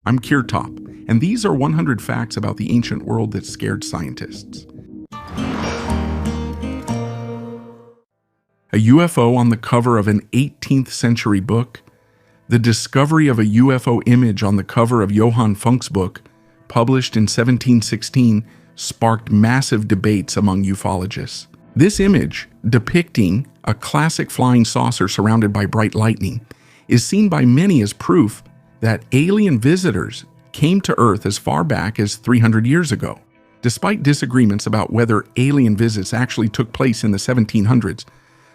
I'm Top, and these are 100 facts about the ancient world that scared scientists. A UFO on the cover of an 18th century book, the discovery of a UFO image on the cover of Johann Funk's book, published in 1716, sparked massive debates among ufologists. This image, depicting a classic flying saucer surrounded by bright lightning, is seen by many as proof that alien visitors came to Earth as far back as 300 years ago. Despite disagreements about whether alien visits actually took place in the 1700s,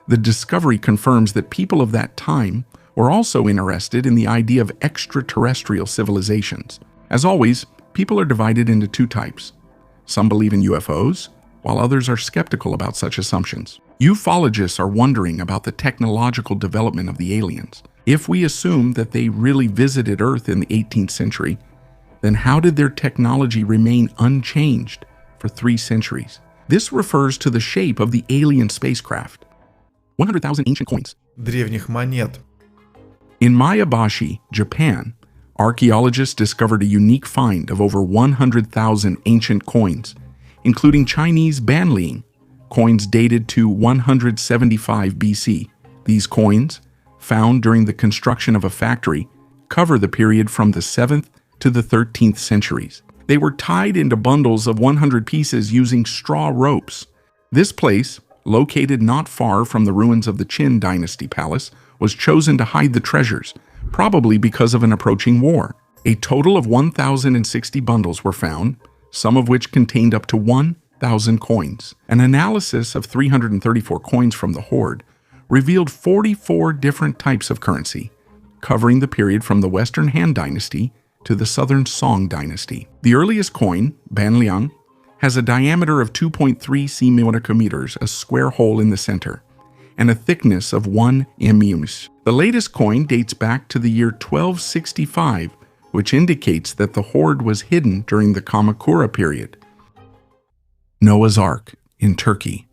the discovery confirms that people of that time were also interested in the idea of extraterrestrial civilizations. As always, people are divided into two types. Some believe in UFOs, while others are skeptical about such assumptions. Ufologists are wondering about the technological development of the aliens. If we assume that they really visited Earth in the 18th century, then how did their technology remain unchanged for 3 centuries? This refers to the shape of the alien spacecraft. 100,000 ancient coins. Древних монет. In Maebashi, Japan, archaeologists discovered a unique find of over 100,000 ancient coins, including Chinese banliang, coins dated to 175 BC. These coins, found during the construction of a factory, cover the period from the 7th to the 13th centuries. They were tied into bundles of 100 pieces using straw ropes. This place, located not far from the ruins of the Qin dynasty palace, was chosen to hide the treasures, probably because of an approaching war. A total of 1,060 bundles were found, some of which contained up to 1,000 coins. An analysis of 334 coins from the hoard revealed 44 different types of currency, covering the period from the Western Han Dynasty to the Southern Song Dynasty. The earliest coin, banliang, has a diameter of 2.3 cm, a square hole in the center, and a thickness of 1 mm. The latest coin dates back to the year 1265, which indicates that the hoard was hidden during the Kamakura period. Noah's Ark in Turkey.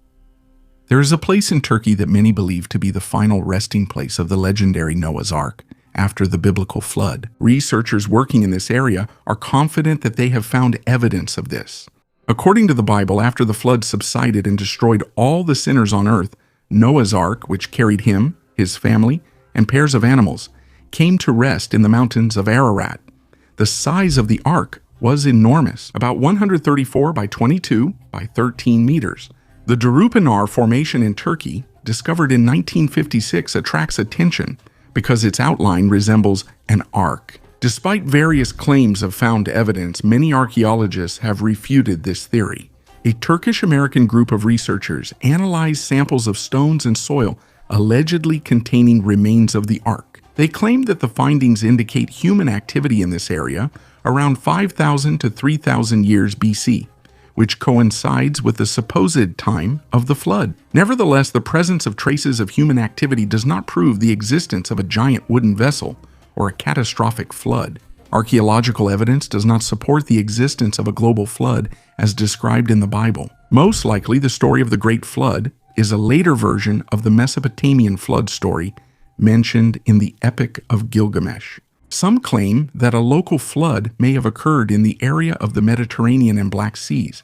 There is a place in Turkey that many believe to be the final resting place of the legendary Noah's Ark after the biblical flood. Researchers working in this area are confident that they have found evidence of this. According to the Bible, after the flood subsided and destroyed all the sinners on earth, Noah's Ark, which carried him, his family, and pairs of animals, came to rest in the mountains of Ararat. The size of the ark was enormous, about 134 by 22 by 13 meters. The Darupanar Formation in Turkey, discovered in 1956, attracts attention because its outline resembles an ark. Despite various claims of found evidence, many archaeologists have refuted this theory. A Turkish-American group of researchers analyzed samples of stones and soil allegedly containing remains of the ark. They claimed that the findings indicate human activity in this area around 5,000 to 3,000 years BC, which coincides with the supposed time of the flood. Nevertheless, the presence of traces of human activity does not prove the existence of a giant wooden vessel or a catastrophic flood. Archaeological evidence does not support the existence of a global flood as described in the Bible. Most likely, the story of the Great Flood is a later version of the Mesopotamian flood story mentioned in the Epic of Gilgamesh. Some claim that a local flood may have occurred in the area of the Mediterranean and Black Seas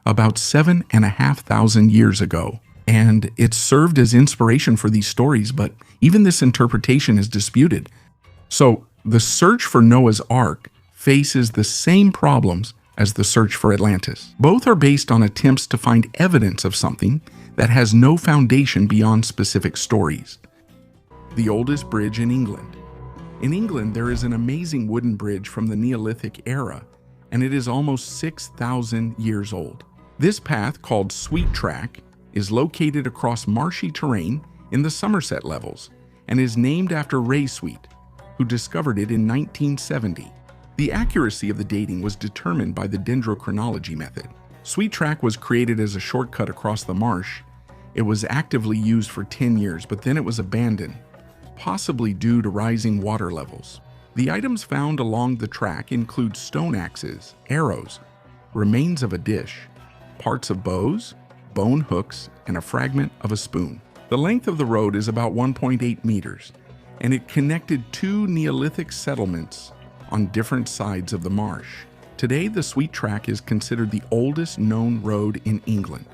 about 7,500 years ago, and it served as inspiration for these stories, but even this interpretation is disputed. So, the search for Noah's Ark faces the same problems as the search for Atlantis. Both are based on attempts to find evidence of something that has no foundation beyond specific stories. The oldest bridge in England. In England, there is an amazing wooden bridge from the Neolithic era, and it is almost 6,000 years old. This path, called Sweet Track, is located across marshy terrain in the Somerset Levels and is named after Ray Sweet, who discovered it in 1970. The accuracy of the dating was determined by the dendrochronology method. Sweet Track was created as a shortcut across the marsh. It was actively used for 10 years, but then it was abandoned, possibly due to rising water levels. The items found along the track include stone axes, arrows, remains of a dish, parts of bows, bone hooks, and a fragment of a spoon. The length of the road is about 1.8 meters, and it connected 2 Neolithic settlements on different sides of the marsh. Today, the Sweet Track is considered the oldest known road in England.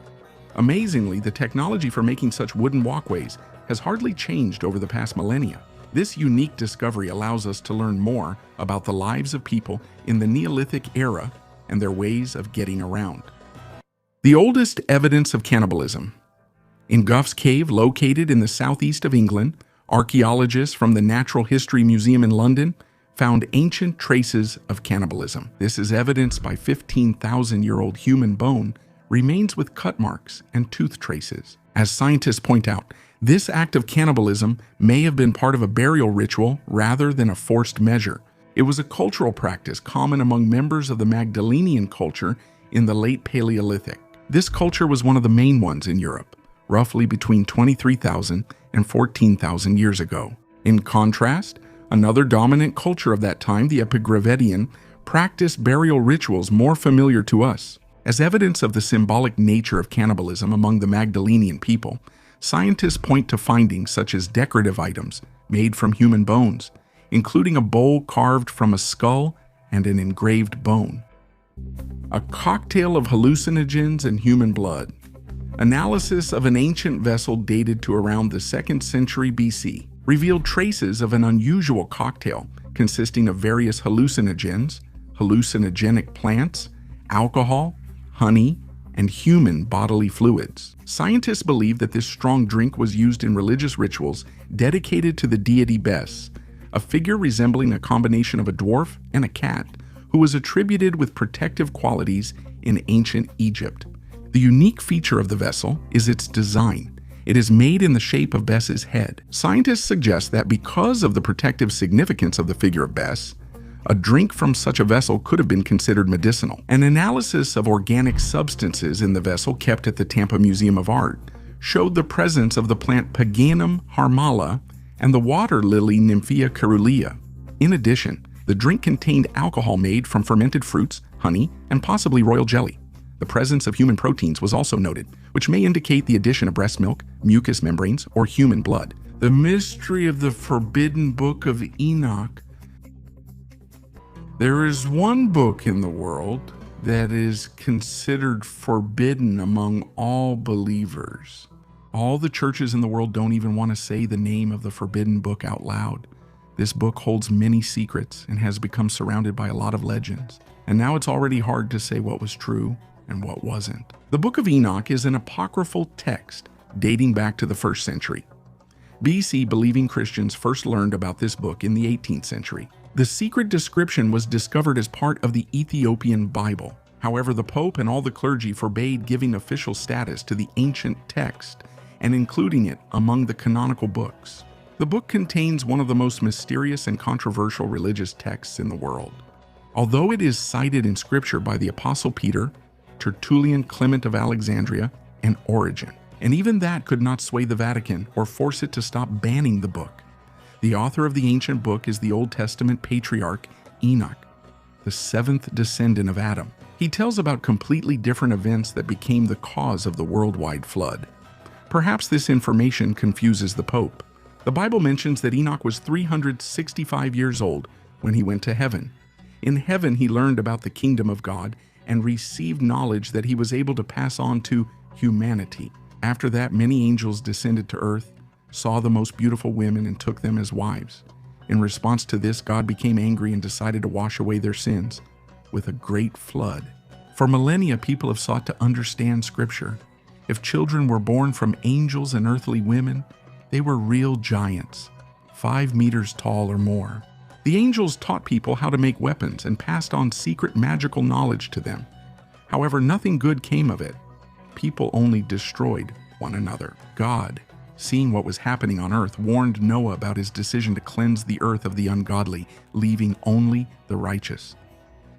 Amazingly, the technology for making such wooden walkways has hardly changed over the past millennia. This unique discovery allows us to learn more about the lives of people in the Neolithic era and their ways of getting around. The oldest evidence of cannibalism. In Gough's Cave, located in the southeast of England, archaeologists from the Natural History Museum in London found ancient traces of cannibalism. This is evidenced by 15,000-year-old human bone remains with cut marks and tooth traces. As scientists point out, this act of cannibalism may have been part of a burial ritual rather than a forced measure. It was a cultural practice common among members of the Magdalenian culture in the late Paleolithic. This culture was one of the main ones in Europe, roughly between 23,000 and 14,000 years ago. In contrast, another dominant culture of that time, the Epigravidian, practiced burial rituals more familiar to us. As evidence of the symbolic nature of cannibalism among the Magdalenian people, scientists point to findings such as decorative items made from human bones, including a bowl carved from a skull and an engraved bone. A cocktail of hallucinogens and human blood. Analysis of an ancient vessel dated to around the 2nd century BC revealed traces of an unusual cocktail consisting of various hallucinogens, hallucinogenic plants, alcohol, honey, and human bodily fluids. Scientists believe that this strong drink was used in religious rituals dedicated to the deity Bes, a figure resembling a combination of a dwarf and a cat, who was attributed with protective qualities in ancient Egypt. The unique feature of the vessel is its design. It is made in the shape of Bes's head. Scientists suggest that because of the protective significance of the figure of Bes, a drink from such a vessel could have been considered medicinal. An analysis of organic substances in the vessel kept at the Tampa Museum of Art showed the presence of the plant Paganum harmala and the water lily Nymphea caerulea. In addition, the drink contained alcohol made from fermented fruits, honey, and possibly royal jelly. The presence of human proteins was also noted, which may indicate the addition of breast milk, mucous membranes, or human blood. The mystery of the forbidden book of Enoch. There is one book in the world that is considered forbidden among all believers. All the churches in the world don't even want to say the name of the forbidden book out loud. This book holds many secrets and has become surrounded by a lot of legends. And now it's already hard to say what was true and what wasn't. The Book of Enoch is an apocryphal text dating back to the 1st century. BC believing Christians first learned about this book in the 18th century. The secret description was discovered as part of the Ethiopian Bible. However, the Pope and all the clergy forbade giving official status to the ancient text and including it among the canonical books. The book contains one of the most mysterious and controversial religious texts in the world. Although it is cited in Scripture by the Apostle Peter, Tertullian, Clement of Alexandria, and Origen, and even that could not sway the Vatican or force it to stop banning the book. The author of the ancient book is the Old Testament patriarch Enoch, the 7th descendant of Adam. He tells about completely different events that became the cause of the worldwide flood. Perhaps this information confuses the Pope. The Bible mentions that Enoch was 365 years old when he went to heaven. In heaven, he learned about the kingdom of God and received knowledge that he was able to pass on to humanity. After that, many angels descended to earth, saw the most beautiful women, and took them as wives. In response to this, God became angry and decided to wash away their sins with a great flood. For millennia, people have sought to understand Scripture. If children were born from angels and earthly women, they were real giants, 5 meters tall or more. The angels taught people how to make weapons and passed on secret magical knowledge to them. However, nothing good came of it. People only destroyed one another. God, seeing what was happening on earth, warned Noah about his decision to cleanse the earth of the ungodly, leaving only the righteous.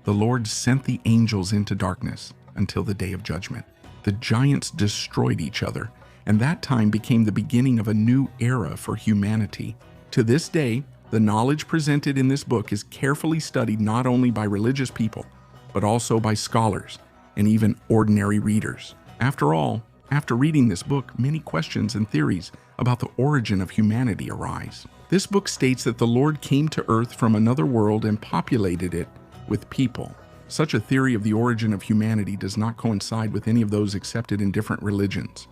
The Lord sent the angels into darkness until the day of judgment. The giants destroyed each other, and that time became the beginning of a new era for humanity. To this day, the knowledge presented in this book is carefully studied not only by religious people, but also by scholars and even ordinary readers. After all, After reading this book, many questions and theories about the origin of humanity arise. This book states that the Lord came to Earth from another world and populated it with people. Such a theory of the origin of humanity does not coincide with any of those accepted in different religions.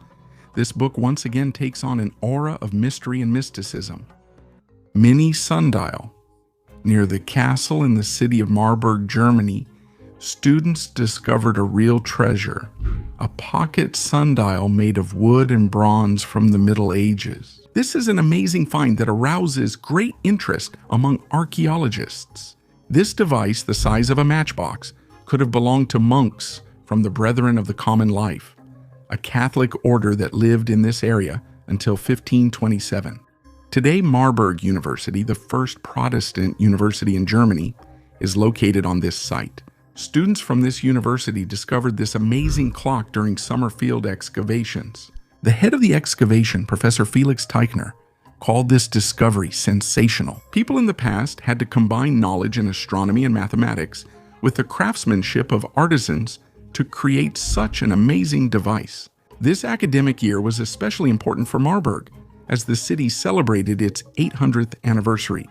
This book once again takes on an aura of mystery and mysticism. Mini sundial. Near the castle in the city of Marburg, Germany, students discovered a real treasure, a pocket sundial made of wood and bronze from the Middle Ages. This is an amazing find that arouses great interest among archaeologists. This device, the size of a matchbox, could have belonged to monks from the Brethren of the Common Life, a Catholic order that lived in this area until 1527. Today, Marburg University, the first Protestant university in Germany, is located on this site. Students from this university discovered this amazing clock during summer field excavations. The head of the excavation, Professor Felix Teichner, called this discovery sensational. People in the past had to combine knowledge in astronomy and mathematics with the craftsmanship of artisans to create such an amazing device. This academic year was especially important for Marburg, as the city celebrated its 800th anniversary.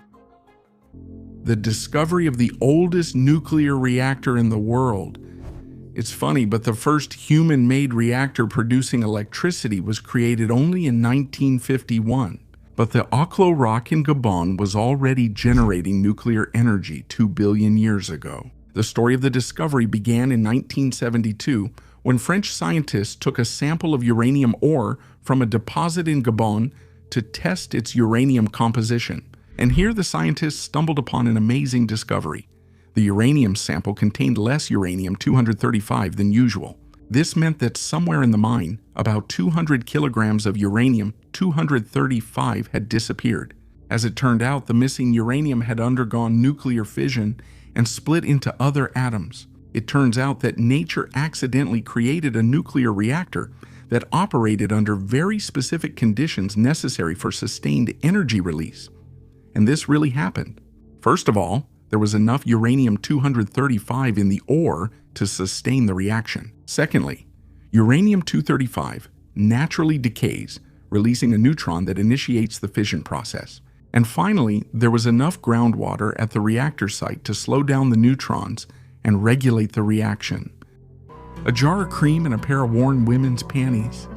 The discovery of the oldest nuclear reactor in the world. It's funny, but the first human-made reactor producing electricity was created only in 1951. But the Oklo rock in Gabon was already generating nuclear energy 2 billion years ago. The story of the discovery began in 1972 when French scientists took a sample of uranium ore from a deposit in Gabon to test its uranium composition. And here the scientists stumbled upon an amazing discovery. The uranium sample contained less uranium-235 than usual. This meant that somewhere in the mine, about 200 kilograms of uranium-235 had disappeared. As it turned out, the missing uranium had undergone nuclear fission and split into other atoms. It turns out that nature accidentally created a nuclear reactor that operated under very specific conditions necessary for sustained energy release. And this really happened. First of all, there was enough uranium-235 in the ore to sustain the reaction. Secondly, uranium-235 naturally decays, releasing a neutron that initiates the fission process. And finally, there was enough groundwater at the reactor site to slow down the neutrons and regulate the reaction. A jar of cream and a pair of worn women's panties.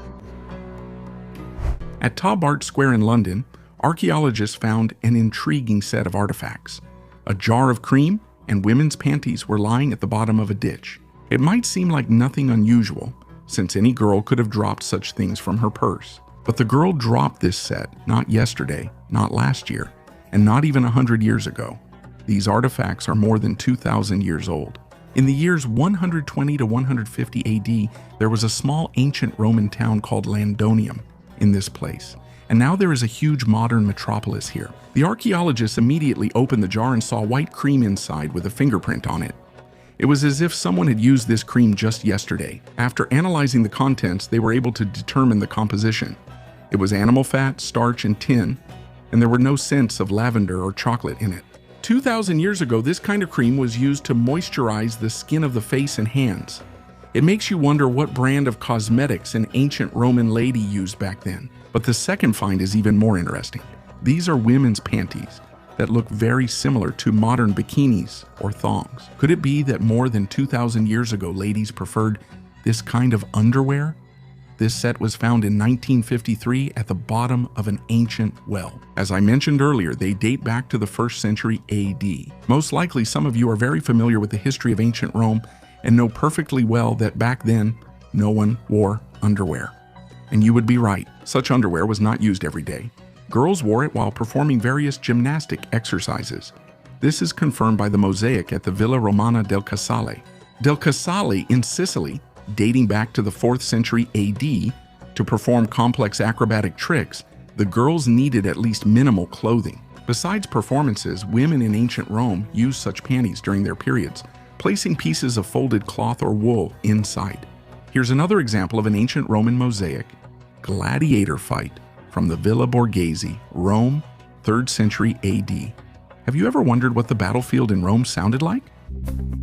At Taubart Square in London, archaeologists found an intriguing set of artifacts. A jar of cream and women's panties were lying at the bottom of a ditch. It might seem like nothing unusual, since any girl could have dropped such things from her purse. But the girl dropped this set not yesterday, not last year, and not even 100 years ago. These artifacts are more than 2,000 years old. In the years 120 to 150 AD, there was a small ancient Roman town called Landonium in this place, and now there is a huge modern metropolis here. The archaeologists immediately opened the jar and saw white cream inside with a fingerprint on it. It was as if someone had used this cream just yesterday. After analyzing the contents, they were able to determine the composition. It was animal fat, starch, and tin, and there were no scents of lavender or chocolate in it. 2,000 years ago, this kind of cream was used to moisturize the skin of the face and hands. It makes you wonder what brand of cosmetics an ancient Roman lady used back then. But the second find is even more interesting. These are women's panties that look very similar to modern bikinis or thongs. Could it be that more than 2,000 years ago, ladies preferred this kind of underwear? This set was found in 1953 at the bottom of an ancient well. As I mentioned earlier, they date back to the 1st century AD. Most likely, some of you are very familiar with the history of ancient Rome and know perfectly well that back then, no one wore underwear. And you would be right. Such underwear was not used every day. Girls wore it while performing various gymnastic exercises. This is confirmed by the mosaic at the Villa Romana del Casale. Del Casale in Sicily, dating back to the 4th century AD, to perform complex acrobatic tricks, the girls needed at least minimal clothing. Besides performances, women in ancient Rome used such panties during their periods, placing pieces of folded cloth or wool inside. Here's another example of an ancient Roman mosaic, gladiator fight from the Villa Borghese, Rome, 3rd century AD. Have you ever wondered what the battlefield in Rome sounded like?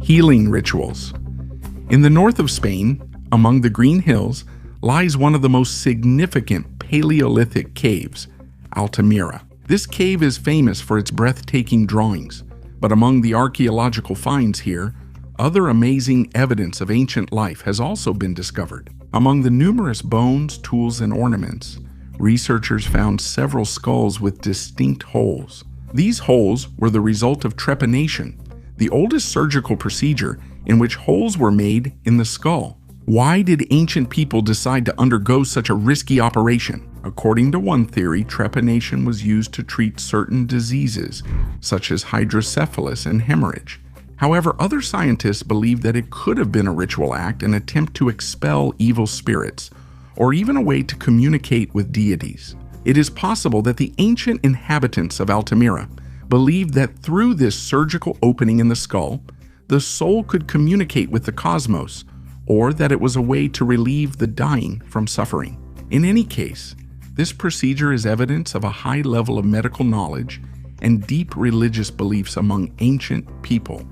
Healing rituals. In the north of Spain, among the green hills, lies one of the most significant Paleolithic caves, Altamira. This cave is famous for its breathtaking drawings, but among the archaeological finds here, other amazing evidence of ancient life has also been discovered. Among the numerous bones, tools, and ornaments, researchers found several skulls with distinct holes. These holes were the result of trepanation, the oldest surgical procedure in which holes were made in the skull. Why did ancient people decide to undergo such a risky operation? According to one theory, trepanation was used to treat certain diseases, such as hydrocephalus and hemorrhage. However, other scientists believe that it could have been a ritual act, an attempt to expel evil spirits, or even a way to communicate with deities. It is possible that the ancient inhabitants of Altamira believed that through this surgical opening in the skull, the soul could communicate with the cosmos, or that it was a way to relieve the dying from suffering. In any case, this procedure is evidence of a high level of medical knowledge and deep religious beliefs among ancient people.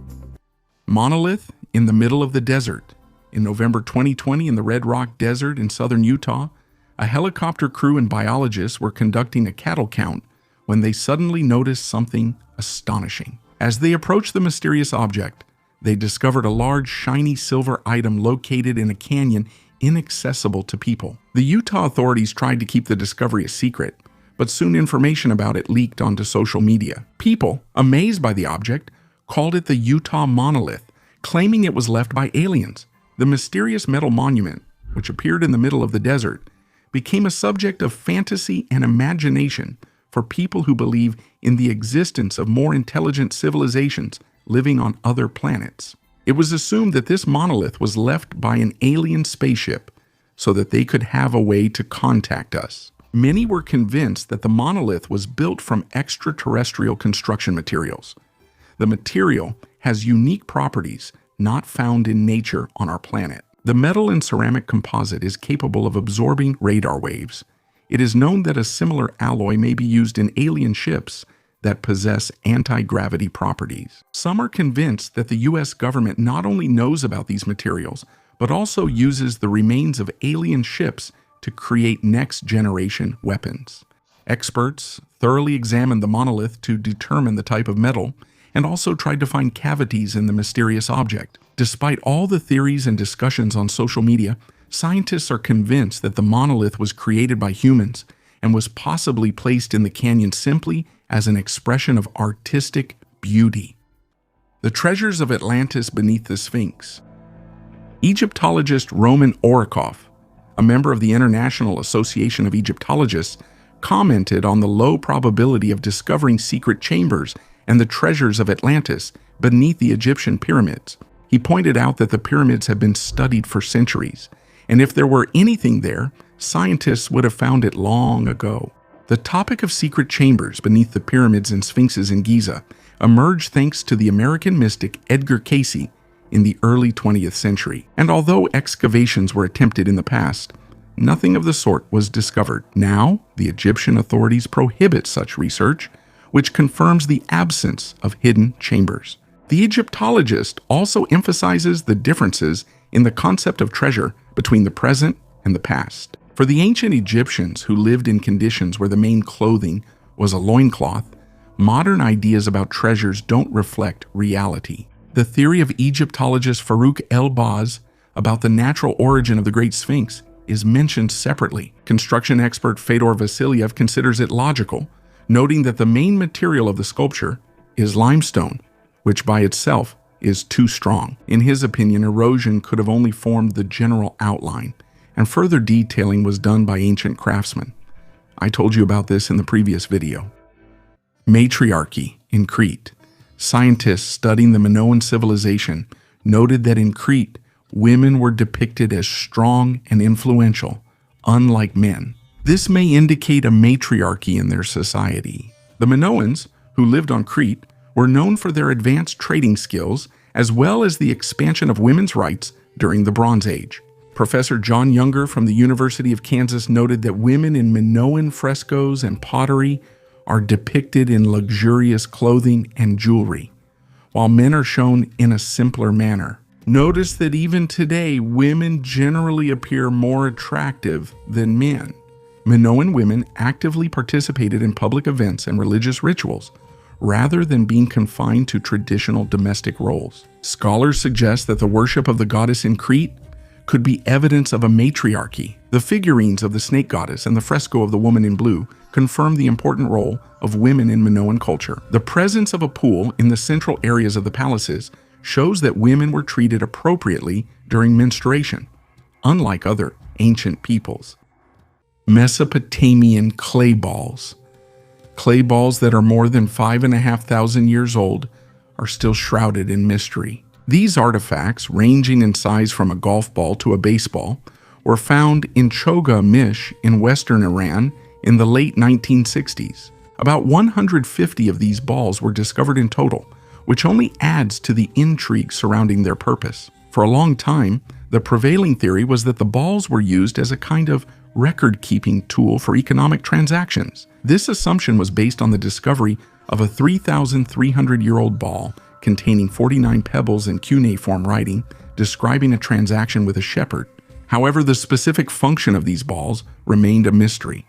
Monolith in the middle of the desert. In November 2020, in the Red Rock Desert in southern Utah, a helicopter crew and biologists were conducting a cattle count when they suddenly noticed something astonishing. As they approached the mysterious object, they discovered a large, shiny silver item located in a canyon inaccessible to people. The Utah authorities tried to keep the discovery a secret, but soon information about it leaked onto social media. People, amazed by the object, called it the Utah monolith, claiming it was left by aliens. The mysterious metal monument, which appeared in the middle of the desert, became a subject of fantasy and imagination for people who believe in the existence of more intelligent civilizations living on other planets. It was assumed that this monolith was left by an alien spaceship so that they could have a way to contact us. Many were convinced that the monolith was built from extraterrestrial construction materials. The material has unique properties not found in nature on our planet. The metal and ceramic composite is capable of absorbing radar waves. It is known that a similar alloy may be used in alien ships that possess anti-gravity properties. Some are convinced that the U.S. government not only knows about these materials, but also uses the remains of alien ships to create next-generation weapons. Experts thoroughly examined the monolith to determine the type of metal and also tried to find cavities in the mysterious object. Despite all the theories and discussions on social media, scientists are convinced that the monolith was created by humans and was possibly placed in the canyon simply as an expression of artistic beauty. The treasures of Atlantis beneath the Sphinx. Egyptologist Roman Orikoff, a member of the International Association of Egyptologists, commented on the low probability of discovering secret chambers and the treasures of Atlantis beneath the Egyptian pyramids. He pointed out that the pyramids have been studied for centuries, and if there were anything there, scientists would have found it long ago. The topic of secret chambers beneath the pyramids and sphinxes in Giza emerged thanks to the American mystic Edgar Cayce in the early 20th century. And although excavations were attempted in the past, nothing of the sort was discovered. Now, the Egyptian authorities prohibit such research, which confirms the absence of hidden chambers. The Egyptologist also emphasizes the differences in the concept of treasure between the present and the past. For the ancient Egyptians who lived in conditions where the main clothing was a loincloth, modern ideas about treasures don't reflect reality. The theory of Egyptologist Farouk El-Baz about the natural origin of the Great Sphinx is mentioned separately. Construction expert Fedor Vasilyev considers it logical, noting that the main material of the sculpture is limestone, which by itself is too strong. In his opinion, erosion could have only formed the general outline, and further detailing was done by ancient craftsmen. I told you about this in the previous video. Matriarchy in Crete. Scientists studying the Minoan civilization noted that in Crete, women were depicted as strong and influential, unlike men. This may indicate a matriarchy in their society. The Minoans, who lived on Crete, were known for their advanced trading skills as well as the expansion of women's rights during the Bronze Age. Professor John Younger from the University of Kansas noted that women in Minoan frescoes and pottery are depicted in luxurious clothing and jewelry, while men are shown in a simpler manner. Notice that even today, women generally appear more attractive than men. Minoan women actively participated in public events and religious rituals, rather than being confined to traditional domestic roles. Scholars suggest that the worship of the goddess in Crete could be evidence of a matriarchy. The figurines of the snake goddess and the fresco of the woman in blue confirm the important role of women in Minoan culture. The presence of a pool in the central areas of the palaces shows that women were treated appropriately during menstruation, unlike other ancient peoples. Mesopotamian clay balls. Clay balls that are more than 5,500 years old are still shrouded in mystery. These artifacts, ranging in size from a golf ball to a baseball, were found in Choga Mish in western Iran in the late 1960s. About 150 of these balls were discovered in total, which only adds to the intrigue surrounding their purpose. For a long time, the prevailing theory was that the balls were used as a kind of record-keeping tool for economic transactions. This assumption was based on the discovery of a 3,300-year-old ball containing 49 pebbles in cuneiform writing describing a transaction with a shepherd. However, the specific function of these balls remained a mystery.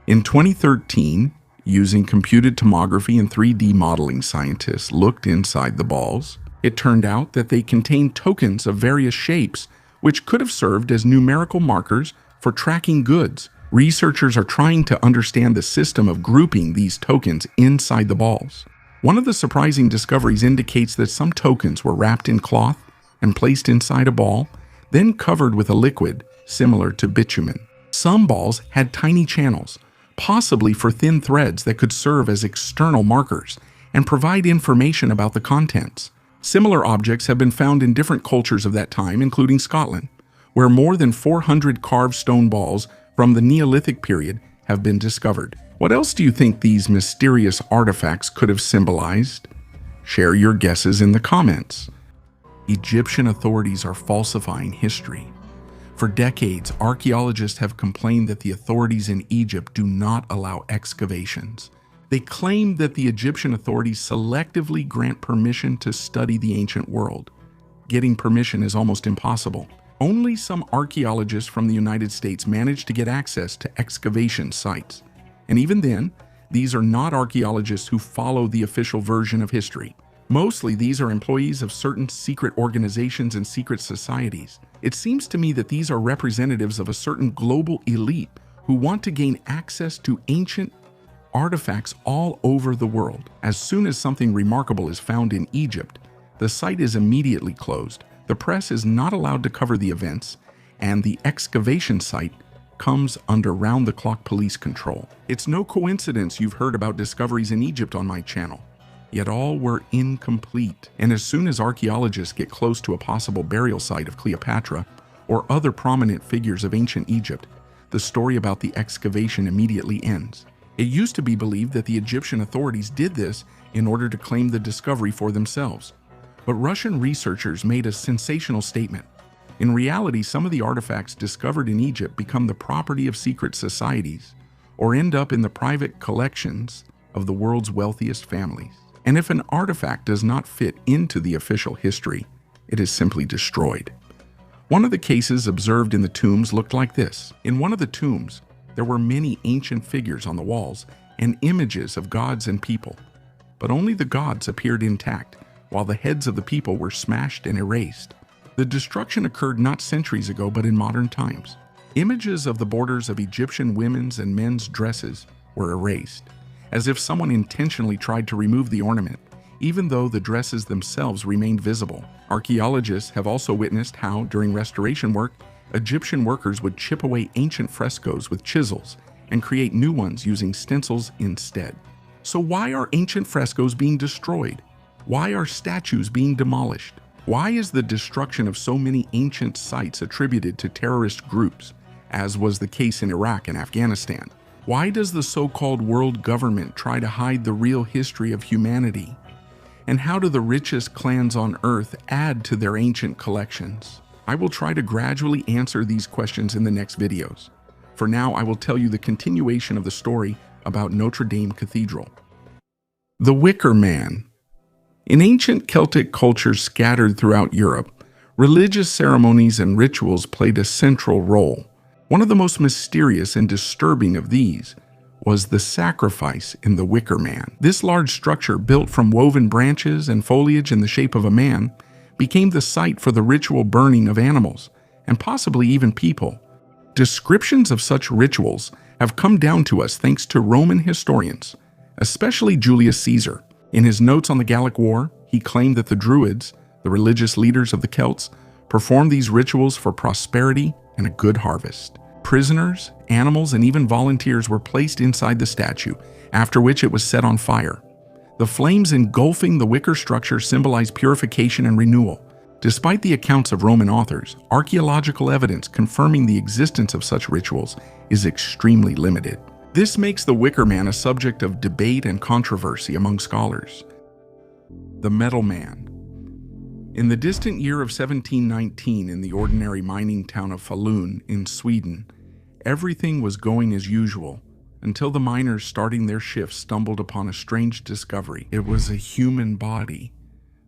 In 2013, using computed tomography and 3D modeling, scientists looked inside the balls. It turned out that they contained tokens of various shapes, which could have served as numerical markers for tracking goods. Researchers are trying to understand the system of grouping these tokens inside the balls. One of the surprising discoveries indicates that some tokens were wrapped in cloth and placed inside a ball, then covered with a liquid similar to bitumen. Some balls had tiny channels, possibly for thin threads that could serve as external markers and provide information about the contents. Similar objects have been found in different cultures of that time, including Scotland, where more than 400 carved stone balls from the Neolithic period have been discovered. What else do you think these mysterious artifacts could have symbolized? Share your guesses in the comments. Egyptian authorities are falsifying history. For decades, archaeologists have complained that the authorities in Egypt do not allow excavations. They claim that the Egyptian authorities selectively grant permission to study the ancient world. Getting permission is almost impossible. Only some archaeologists from the United States manage to get access to excavation sites. And even then, these are not archaeologists who follow the official version of history. Mostly, these are employees of certain secret organizations and secret societies. It seems to me that these are representatives of a certain global elite who want to gain access to ancient artifacts all over the world. As soon as something remarkable is found in Egypt, the site is immediately closed. The press is not allowed to cover the events, and the excavation site comes under round-the-clock police control. It's no coincidence you've heard about discoveries in Egypt on my channel. Yet all were incomplete, and as soon as archaeologists get close to a possible burial site of Cleopatra or other prominent figures of ancient Egypt, the story about the excavation immediately ends. It used to be believed that the Egyptian authorities did this in order to claim the discovery for themselves. But Russian researchers made a sensational statement. In reality, some of the artifacts discovered in Egypt become the property of secret societies or end up in the private collections of the world's wealthiest families. And if an artifact does not fit into the official history, it is simply destroyed. One of the cases observed in the tombs looked like this. In one of the tombs, there were many ancient figures on the walls and images of gods and people, but only the gods appeared intact, while the heads of the people were smashed and erased. The destruction occurred not centuries ago, but in modern times. Images of the borders of Egyptian women's and men's dresses were erased, as if someone intentionally tried to remove the ornament, even though the dresses themselves remained visible. Archaeologists have also witnessed how, during restoration work, Egyptian workers would chip away ancient frescoes with chisels and create new ones using stencils instead. So why are ancient frescoes being destroyed? Why are statues being demolished? Why is the destruction of so many ancient sites attributed to terrorist groups, as was the case in Iraq and Afghanistan? Why does the so-called world government try to hide the real history of humanity? And how do the richest clans on Earth add to their ancient collections? I will try to gradually answer these questions in the next videos. For now, I will tell you the continuation of the story about Notre Dame Cathedral. The Wicker Man. In ancient Celtic cultures scattered throughout Europe, Religious ceremonies and rituals played a central role. One of the most mysterious and disturbing of these was the sacrifice in the Wicker Man. This large structure, built from woven branches and foliage in the shape of a man, became the site for the ritual burning of animals, and possibly even people. Descriptions of such rituals have come down to us thanks to Roman historians, especially Julius Caesar. In his notes on the Gallic War, he claimed that the Druids, the religious leaders of the Celts, performed these rituals for prosperity and a good harvest. Prisoners, animals, and even volunteers were placed inside the statue, after which it was set on fire. The flames engulfing the wicker structure symbolize purification and renewal. Despite the accounts of Roman authors, archaeological evidence confirming the existence of such rituals is extremely limited. This makes the Wicker Man a subject of debate and controversy among scholars. The Metal Man. In the distant year of 1719, in the ordinary mining town of Falun in Sweden, everything was going as usual until the miners starting their shift stumbled upon a strange discovery. It was a human body.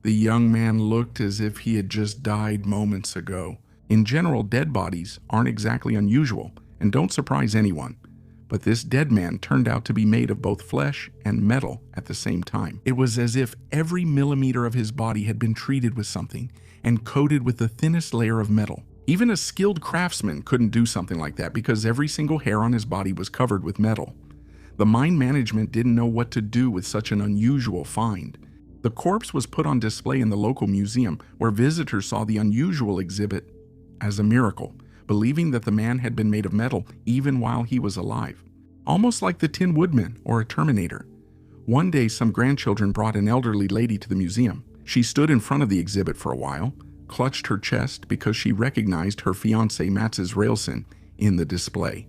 The young man looked as if he had just died moments ago. In general, dead bodies aren't exactly unusual and don't surprise anyone. But this dead man turned out to be made of both flesh and metal at the same time. It was as if every millimeter of his body had been treated with something and coated with the thinnest layer of metal. Even a skilled craftsman couldn't do something like that because every single hair on his body was covered with metal. The mine management didn't know what to do with such an unusual find. The corpse was put on display in the local museum, where visitors saw the unusual exhibit as a miracle, believing that the man had been made of metal even while he was alive. Almost like the Tin Woodman or a Terminator. One day, some grandchildren brought an elderly lady to the museum. She stood in front of the exhibit for a while, clutched her chest because she recognized her fiancé Mats Railson in the display.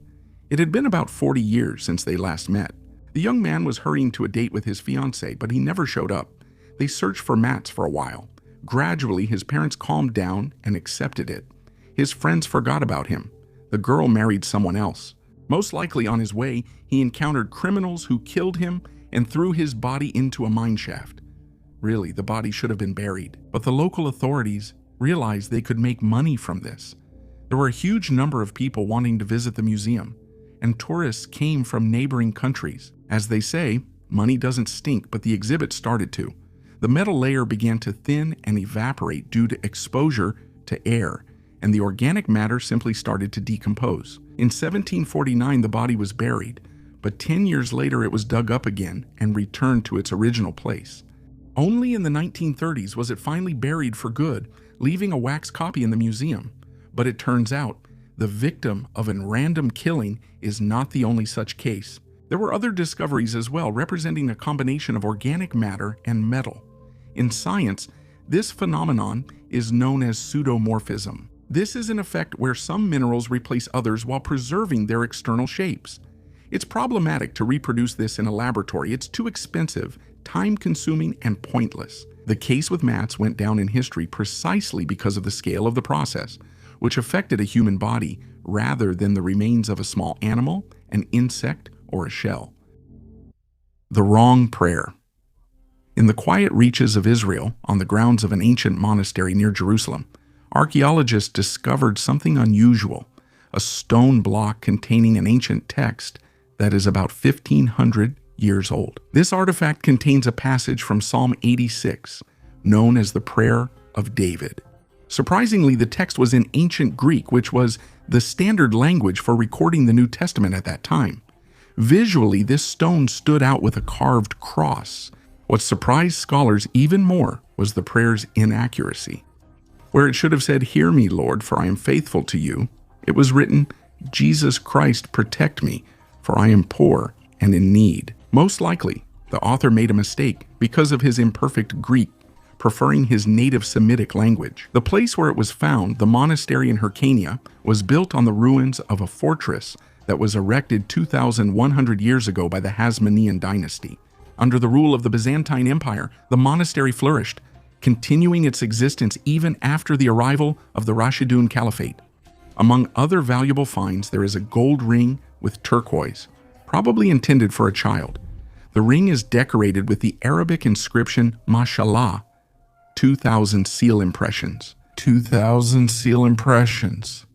It had been about 40 years since they last met. The young man was hurrying to a date with his fiancée, but he never showed up. They searched for Mats for a while. Gradually, his parents calmed down and accepted it. His friends forgot about him. The girl married someone else. Most likely on his way, he encountered criminals who killed him and threw his body into a mine shaft. Really, the body should have been buried, but the local authorities realized they could make money from this. There were a huge number of people wanting to visit the museum, and tourists came from neighboring countries. As they say, money doesn't stink, but the exhibit started to. The metal layer began to thin and evaporate due to exposure to air, and the organic matter simply started to decompose. In 1749, the body was buried, but 10 years later it was dug up again and returned to its original place. Only in the 1930s was it finally buried for good, leaving a wax copy in the museum. But it turns out, the victim of a random killing is not the only such case. There were other discoveries as well, representing a combination of organic matter and metal. In science, this phenomenon is known as pseudomorphism. This is an effect where some minerals replace others while preserving their external shapes. It's problematic to reproduce this in a laboratory. It's too expensive, time-consuming, and pointless. The case with Mats went down in history precisely because of the scale of the process, which affected a human body rather than the remains of a small animal, an insect, or a shell. The wrong prayer. In the quiet reaches of Israel, on the grounds of an ancient monastery near Jerusalem, archaeologists discovered something unusual, a stone block containing an ancient text that is about 1,500 years old. This artifact contains a passage from Psalm 86, known as the Prayer of David. Surprisingly, the text was in ancient Greek, which was the standard language for recording the New Testament at that time. Visually, this stone stood out with a carved cross. What surprised scholars even more was the prayer's inaccuracy. Where it should have said, "Hear me, Lord, for I am faithful to you," it was written, "Jesus Christ, protect me, for I am poor and in need." Most likely, the author made a mistake because of his imperfect Greek, preferring his native Semitic language. The place where it was found, the monastery in Hyrcania, was built on the ruins of a fortress that was erected 2,100 years ago by the Hasmonean dynasty. Under the rule of the Byzantine Empire, the monastery flourished, continuing its existence even after the arrival of the Rashidun Caliphate. Among other valuable finds, there is a gold ring with turquoise, probably intended for a child. The ring is decorated with the Arabic inscription Mashallah, 2,000 seal impressions. 2,000 seal impressions.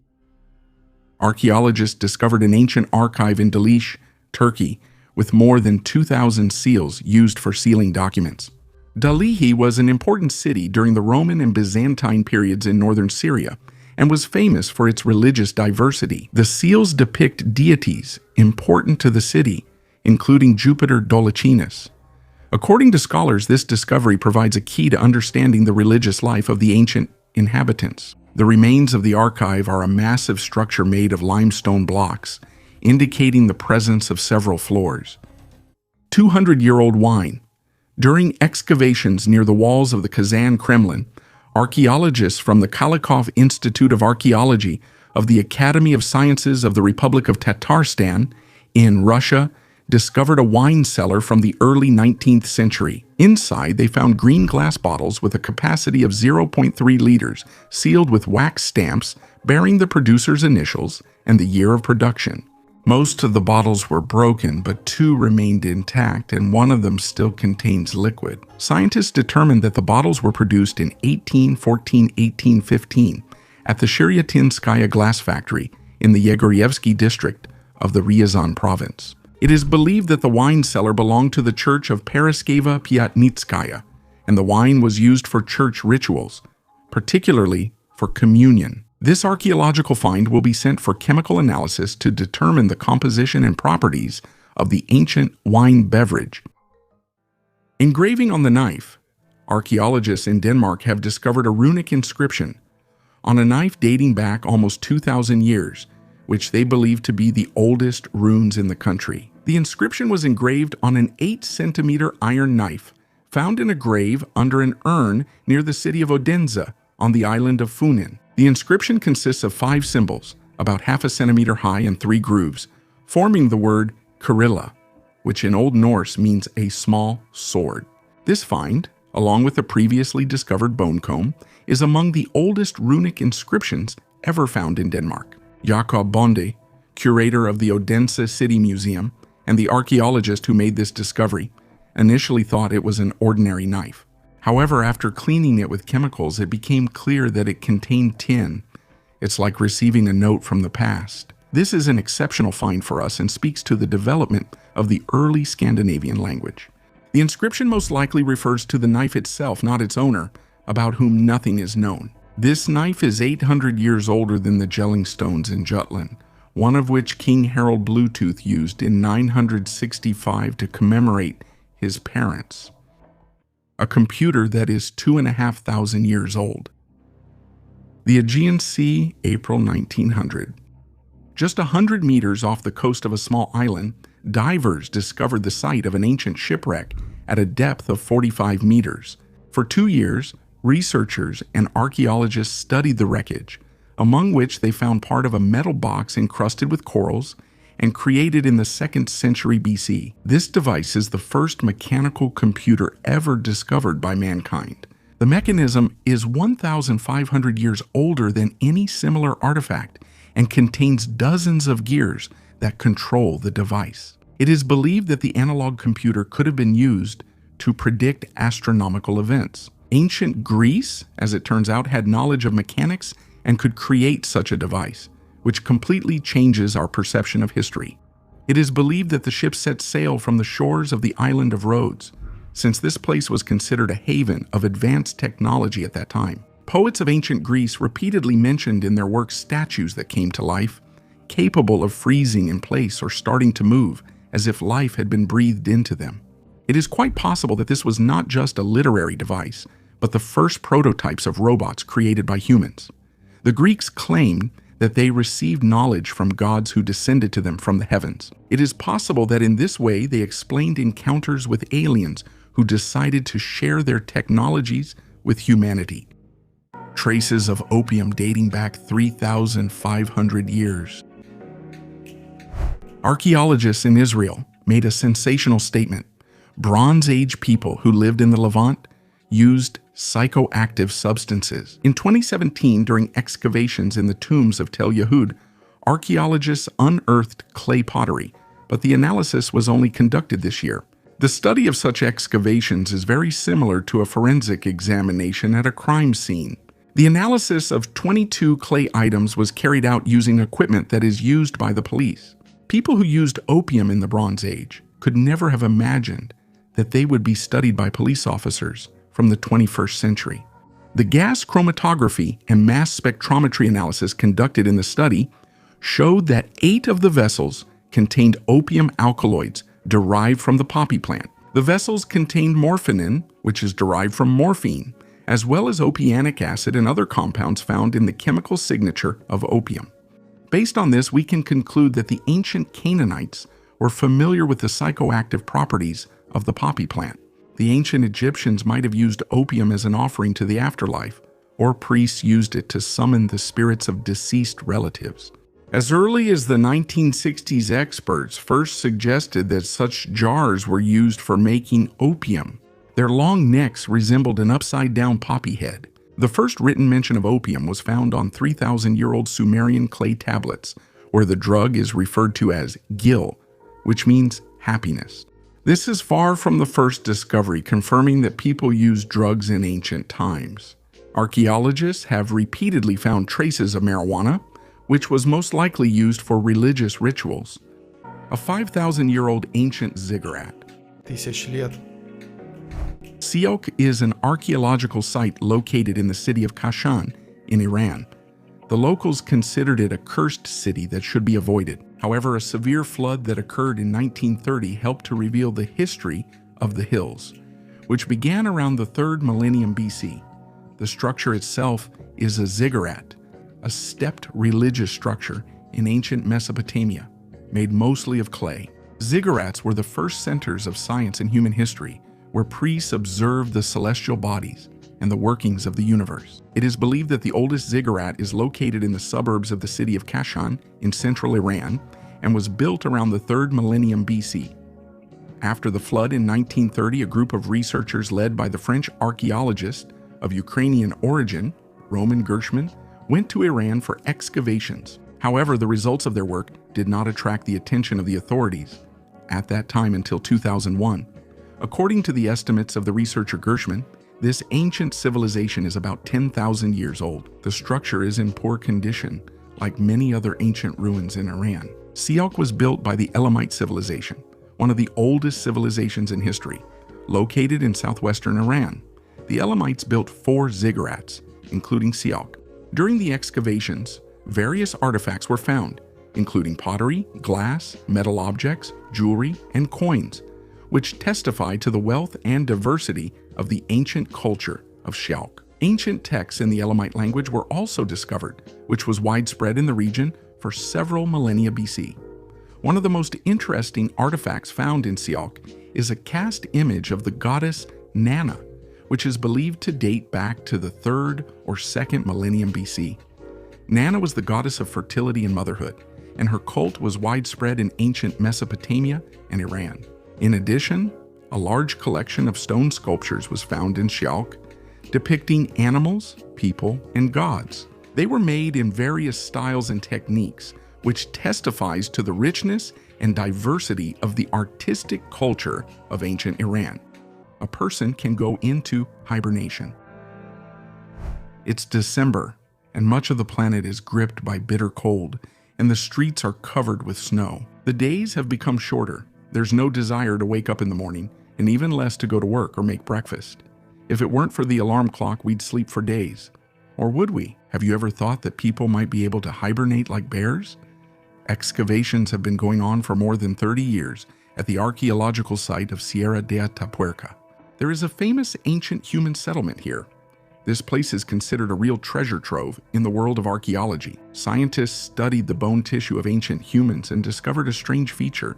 Archaeologists discovered an ancient archive in Delish, Turkey, with more than 2,000 seals used for sealing documents. Dalihi was an important city during the Roman and Byzantine periods in northern Syria and was famous for its religious diversity. The seals depict deities important to the city, including Jupiter Dolicinus. According to scholars, this discovery provides a key to understanding the religious life of the ancient inhabitants. The remains of the archive are a massive structure made of limestone blocks, indicating the presence of several floors. 200-year-old wine. During excavations near the walls of the Kazan Kremlin, archaeologists from the Kalikov Institute of Archaeology of the Academy of Sciences of the Republic of Tatarstan in Russia discovered a wine cellar from the early 19th century. Inside, they found green glass bottles with a capacity of 0.3 liters, sealed with wax stamps bearing the producer's initials and the year of production. Most of the bottles were broken, but 2 remained intact, and one of them still contains liquid. Scientists determined that the bottles were produced in 1814-1815 at the Shiryatinskaya glass factory in the Yegoryevsky district of the Ryazan province. It is believed that the wine cellar belonged to the church of Paraskeva Pyatnitskaya, and the wine was used for church rituals, particularly for communion. This archaeological find will be sent for chemical analysis to determine the composition and properties of the ancient wine beverage. Engraving on the knife. Archaeologists in Denmark have discovered a runic inscription on a knife dating back almost 2,000 years, which they believe to be the oldest runes in the country. The inscription was engraved on an 8-centimeter iron knife found in a grave under an urn near the city of Odense on the island of Funen. The inscription consists of 5 symbols, about half a centimeter high and 3 grooves, forming the word Kyrilla, which in Old Norse means a small sword. This find, along with the previously discovered bone comb, is among the oldest runic inscriptions ever found in Denmark. Jakob Bonde, curator of the Odense City Museum, and the archaeologist who made this discovery, initially thought it was an ordinary knife. However, after cleaning it with chemicals, it became clear that it contained tin. It's like receiving a note from the past. This is an exceptional find for us and speaks to the development of the early Scandinavian language. The inscription most likely refers to the knife itself, not its owner, about whom nothing is known. This knife is 800 years older than the Jelling stones in Jutland, one of which King Harold Bluetooth used in 965 to commemorate his parents. A computer that is 2,500 years old. The Aegean Sea, April 1900. Just 100 meters off the coast of a small island, divers discovered the site of an ancient shipwreck at a depth of 45 meters. For 2 years, researchers and archaeologists studied the wreckage, among which they found part of a metal box encrusted with corals and created in the 2nd century BC. This device is the first mechanical computer ever discovered by mankind. The mechanism is 1,500 years older than any similar artifact and contains dozens of gears that control the device. It is believed that the analog computer could have been used to predict astronomical events. Ancient Greece, as it turns out, had knowledge of mechanics and could create such a device, which completely changes our perception of history. It is believed that the ship set sail from the shores of the island of Rhodes, since this place was considered a haven of advanced technology at that time. Poets of ancient Greece repeatedly mentioned in their works statues that came to life, capable of freezing in place or starting to move, as if life had been breathed into them. It is quite possible that this was not just a literary device, but the first prototypes of robots created by humans. The Greeks claimed that they received knowledge from gods who descended to them from the heavens. It is possible that in this way they explained encounters with aliens who decided to share their technologies with humanity. Traces of opium dating back 3,500 years. Archaeologists in Israel made a sensational statement. Bronze Age people who lived in the Levant used psychoactive substances. In 2017, during excavations in the tombs of Tel Yehud, archaeologists unearthed clay pottery, but the analysis was only conducted this year. The study of such excavations is very similar to a forensic examination at a crime scene. The analysis of 22 clay items was carried out using equipment that is used by the police. People who used opium in the Bronze Age could never have imagined that they would be studied by police officers from the 21st century. The gas chromatography and mass spectrometry analysis conducted in the study showed that 8 of the vessels contained opium alkaloids derived from the poppy plant. The vessels contained morphinin, which is derived from morphine, as well as opianic acid and other compounds found in the chemical signature of opium. Based on this, we can conclude that the ancient Canaanites were familiar with the psychoactive properties of the poppy plant. The ancient Egyptians might have used opium as an offering to the afterlife, or priests used it to summon the spirits of deceased relatives. As early as the 1960s, experts first suggested that such jars were used for making opium. Their long necks resembled an upside-down poppy head. The first written mention of opium was found on 3,000-year-old Sumerian clay tablets, where the drug is referred to as gil, which means happiness. This is far from the first discovery confirming that people used drugs in ancient times. Archaeologists have repeatedly found traces of marijuana, which was most likely used for religious rituals. A 5,000-year-old ancient ziggurat. Siok is an archaeological site located in the city of Kashan in Iran. The locals considered it a cursed city that should be avoided. However, a severe flood that occurred in 1930 helped to reveal the history of the hills, which began around the 3rd millennium BC. The structure itself is a ziggurat, a stepped religious structure in ancient Mesopotamia, made mostly of clay. Ziggurats were the first centers of science and human history, where priests observed the celestial bodies and the workings of the universe. It is believed that the oldest ziggurat is located in the suburbs of the city of Kashan in central Iran and was built around the 3rd millennium BC. After the flood in 1930, a group of researchers led by the French archaeologist of Ukrainian origin, Roman Gershman, went to Iran for excavations. However, the results of their work did not attract the attention of the authorities at that time until 2001. According to the estimates of the researcher Gershman, this ancient civilization is about 10,000 years old. The structure is in poor condition, like many other ancient ruins in Iran. Siok was built by the Elamite civilization, one of the oldest civilizations in history, located in southwestern Iran. The Elamites built 4 ziggurats, including Siok. During the excavations, various artifacts were found, including pottery, glass, metal objects, jewelry, and coins, which testify to the wealth and diversity of the ancient culture of Siok. Ancient texts in the Elamite language were also discovered, which was widespread in the region for several millennia BC. One of the most interesting artifacts found in Siok is a cast image of the goddess Nana, which is believed to date back to the 3rd or 2nd millennium BC. Nana was the goddess of fertility and motherhood, and her cult was widespread in ancient Mesopotamia and Iran. In addition, a large collection of stone sculptures was found in Siok, depicting animals, people, and gods. They were made in various styles and techniques, which testifies to the richness and diversity of the artistic culture of ancient Iran. A person can go into hibernation. It's December, and much of the planet is gripped by bitter cold, and the streets are covered with snow. The days have become shorter. There's no desire to wake up in the morning, and even less to go to work or make breakfast. If it weren't for the alarm clock, we'd sleep for days. Or would we? Have you ever thought that people might be able to hibernate like bears? Excavations have been going on for more than 30 years at the archaeological site of Sierra de Atapuerca. There is a famous ancient human settlement here. This place is considered a real treasure trove in the world of archaeology. Scientists studied the bone tissue of ancient humans and discovered a strange feature.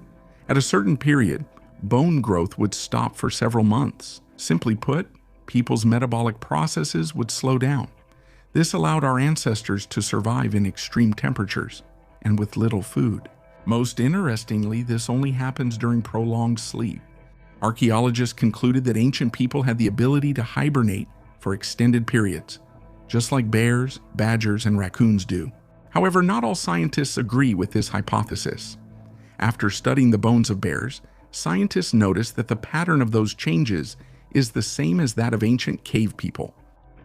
At a certain period, bone growth would stop for several months. Simply put, people's metabolic processes would slow down. This allowed our ancestors to survive in extreme temperatures and with little food. Most interestingly, this only happens during prolonged sleep. Archaeologists concluded that ancient people had the ability to hibernate for extended periods, just like bears, badgers, and raccoons do. However, not all scientists agree with this hypothesis. After studying the bones of bears, scientists noticed that the pattern of those changes is the same as that of ancient cave people.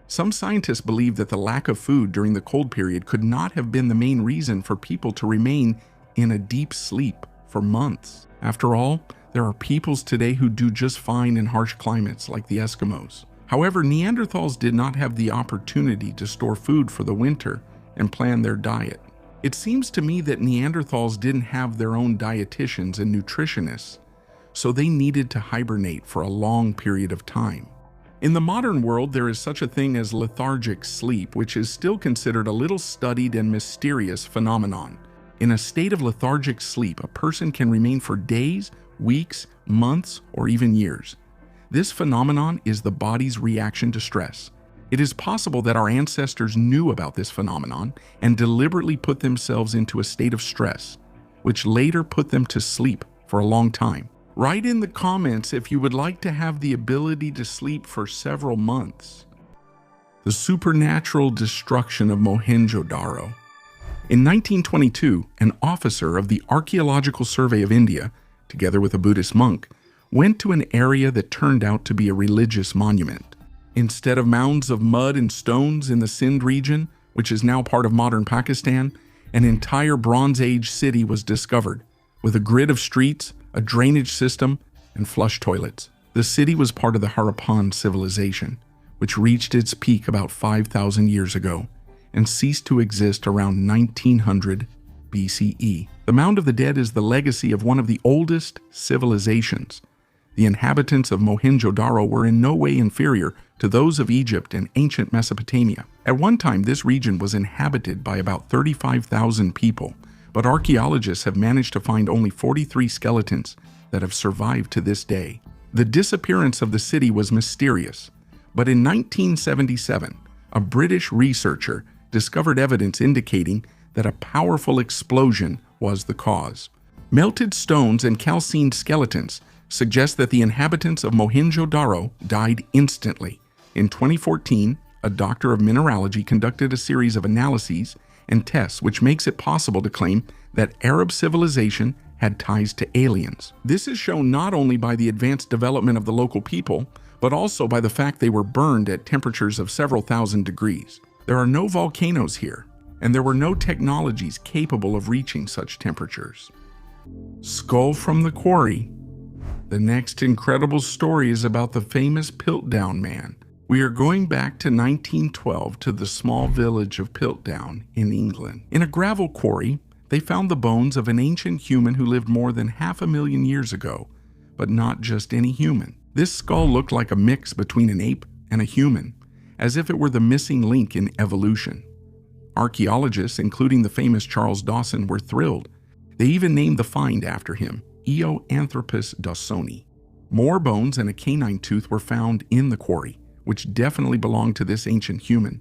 Some scientists believe that the lack of food during the cold period could not have been the main reason for people to remain in a deep sleep for months. After all, there are peoples today who do just fine in harsh climates like the Eskimos. However, Neanderthals did not have the opportunity to store food for the winter and plan their diet. It seems to me that Neanderthals didn't have their own dietitians and nutritionists, so they needed to hibernate for a long period of time. In the modern world, there is such a thing as lethargic sleep, which is still considered a little studied and mysterious phenomenon. In a state of lethargic sleep, a person can remain for days, weeks, months, or even years. This phenomenon is the body's reaction to stress. It is possible that our ancestors knew about this phenomenon and deliberately put themselves into a state of stress, which later put them to sleep for a long time. Write in the comments if you would like to have the ability to sleep for several months. The supernatural destruction of Mohenjo-Daro. In 1922, an officer of the Archaeological Survey of India, together with a Buddhist monk, went to an area that turned out to be a religious monument. Instead of mounds of mud and stones in the Sindh region, which is now part of modern Pakistan, an entire Bronze Age city was discovered, with a grid of streets, a drainage system, and flush toilets. The city was part of the Harappan civilization, which reached its peak about 5,000 years ago and ceased to exist around 1900 BCE. The Mound of the Dead is the legacy of one of the oldest civilizations. The inhabitants of Mohenjo-Daro were in no way inferior to those of Egypt and ancient Mesopotamia. At one time, this region was inhabited by about 35,000 people, but archaeologists have managed to find only 43 skeletons that have survived to this day. The disappearance of the city was mysterious, but in 1977, a British researcher discovered evidence indicating that a powerful explosion was the cause. Melted stones and calcined skeletons suggest that the inhabitants of Mohenjo-Daro died instantly. In 2014, a doctor of mineralogy conducted a series of analyses and tests which makes it possible to claim that Arab civilization had ties to aliens. This is shown not only by the advanced development of the local people, but also by the fact they were burned at temperatures of several thousand degrees. There are no volcanoes here, and there were no technologies capable of reaching such temperatures. Skull from the quarry. The next incredible story is about the famous Piltdown Man. We are going back to 1912 to the small village of Piltdown in England. In a gravel quarry, they found the bones of an ancient human who lived more than 500,000 years ago, but not just any human. This skull looked like a mix between an ape and a human, as if it were the missing link in evolution. Archaeologists, including the famous Charles Dawson, were thrilled. They even named the find after him, Eoanthropus dawsoni. More bones and a canine tooth were found in the quarry, which definitely belonged to this ancient human.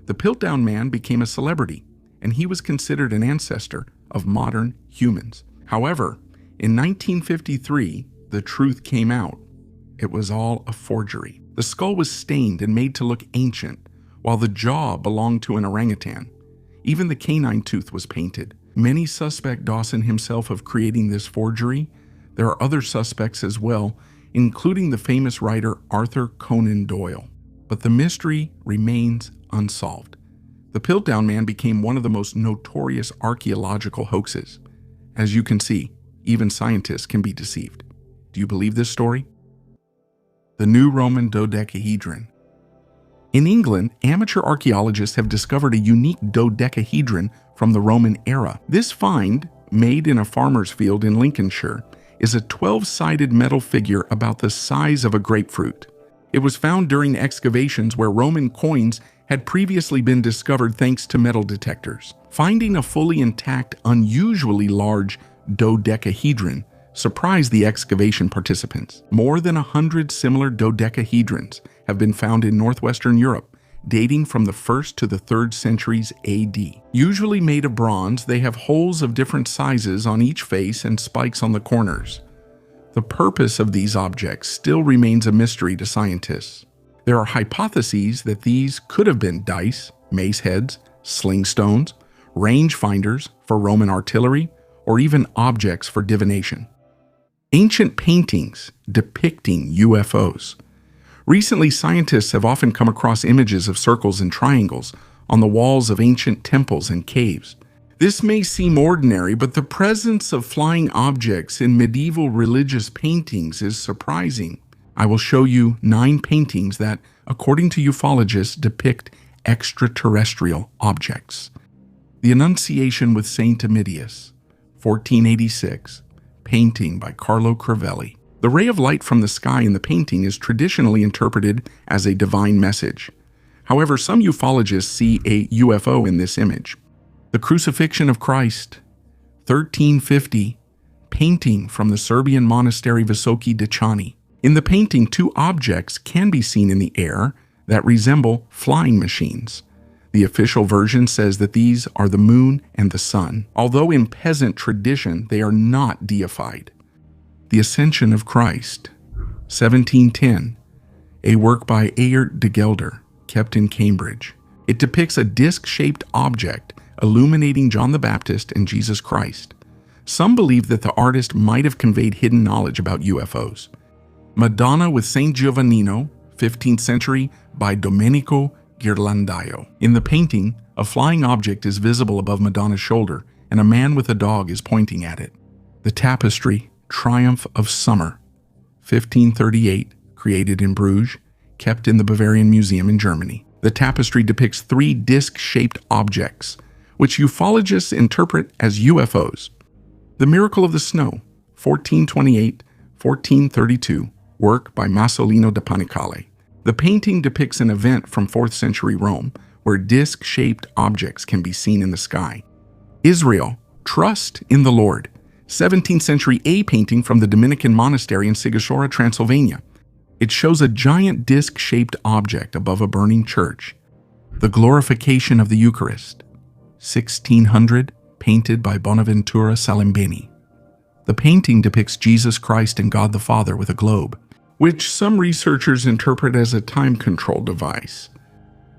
The Piltdown Man became a celebrity, and he was considered an ancestor of modern humans. However, in 1953, the truth came out. It was all a forgery. The skull was stained and made to look ancient, while the jaw belonged to an orangutan. Even the canine tooth was painted. Many suspect Dawson himself of creating this forgery. There are other suspects as well, including the famous writer Arthur Conan Doyle. But the mystery remains unsolved. The Piltdown Man became one of the most notorious archaeological hoaxes. As you can see, even scientists can be deceived. Do you believe this story? The New Roman Dodecahedron. In England, amateur archaeologists have discovered a unique dodecahedron from the Roman era. This find, made in a farmer's field in Lincolnshire, is a 12-sided metal figure about the size of a grapefruit. It was found during excavations where Roman coins had previously been discovered thanks to metal detectors. Finding a fully intact, unusually large dodecahedron surprised the excavation participants. More than 100 similar dodecahedrons have been found in northwestern Europe, dating from the 1st to the 3rd centuries AD. Usually made of bronze, they have holes of different sizes on each face and spikes on the corners. The purpose of these objects still remains a mystery to scientists. There are hypotheses that these could have been dice, mace heads, sling stones, range finders for Roman artillery, or even objects for divination. Ancient paintings depicting UFOs. Recently, scientists have often come across images of circles and triangles on the walls of ancient temples and caves. This may seem ordinary, but the presence of flying objects in medieval religious paintings is surprising. I will show you 9 paintings that, according to ufologists, depict extraterrestrial objects. The Annunciation with Saint Emitius, 1486, painting by Carlo Crivelli. The ray of light from the sky in the painting is traditionally interpreted as a divine message. However, some ufologists see a UFO in this image. The Crucifixion of Christ, 1350, painting from the Serbian monastery Visoki Dečani. In the painting, 2 objects can be seen in the air that resemble flying machines. The official version says that these are the moon and the sun, although in peasant tradition they are not deified. The Ascension of Christ, 1710, a work by Aert de Gelder, kept in Cambridge. It depicts a disc-shaped object illuminating John the Baptist and Jesus Christ. Some believe that the artist might have conveyed hidden knowledge about UFOs. Madonna with Saint Giovannino, 15th century, by Domenico Ghirlandaio. In the painting, a flying object is visible above Madonna's shoulder, and a man with a dog is pointing at it. The tapestry, Triumph of Summer, 1538, created in Bruges, kept in the Bavarian Museum in Germany. The tapestry depicts 3 disc-shaped objects, which ufologists interpret as UFOs. The Miracle of the Snow, 1428-1432, work by Masolino da Panicale. The painting depicts an event from 4th century Rome where disc-shaped objects can be seen in the sky. Israel, Trust in the Lord, 17th century A painting from the Dominican monastery in Sighisoara, Transylvania. It shows a giant disc-shaped object above a burning church. The Glorification of the Eucharist, 1600, painted by Bonaventura Salimbeni. The painting depicts Jesus Christ and God the Father with a globe, which some researchers interpret as a time control device.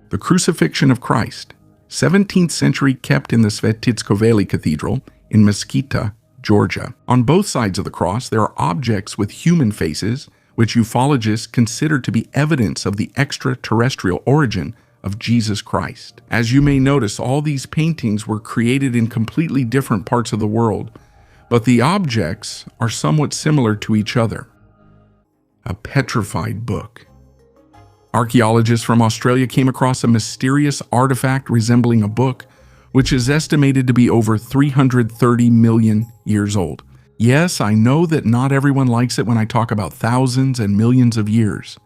The Crucifixion of Christ, 17th century, kept in the Svetitskoveli Cathedral in Mesquite, Georgia. On both sides of the cross, there are objects with human faces, which ufologists consider to be evidence of the extraterrestrial origin of Jesus Christ. As you may notice, all these paintings were created in completely different parts of the world, but the objects are somewhat similar to each other. A petrified book. Archaeologists from Australia came across a mysterious artifact resembling a book, which is estimated to be over 330 million years old. Yes, I know that not everyone likes it when I talk about thousands and millions of years.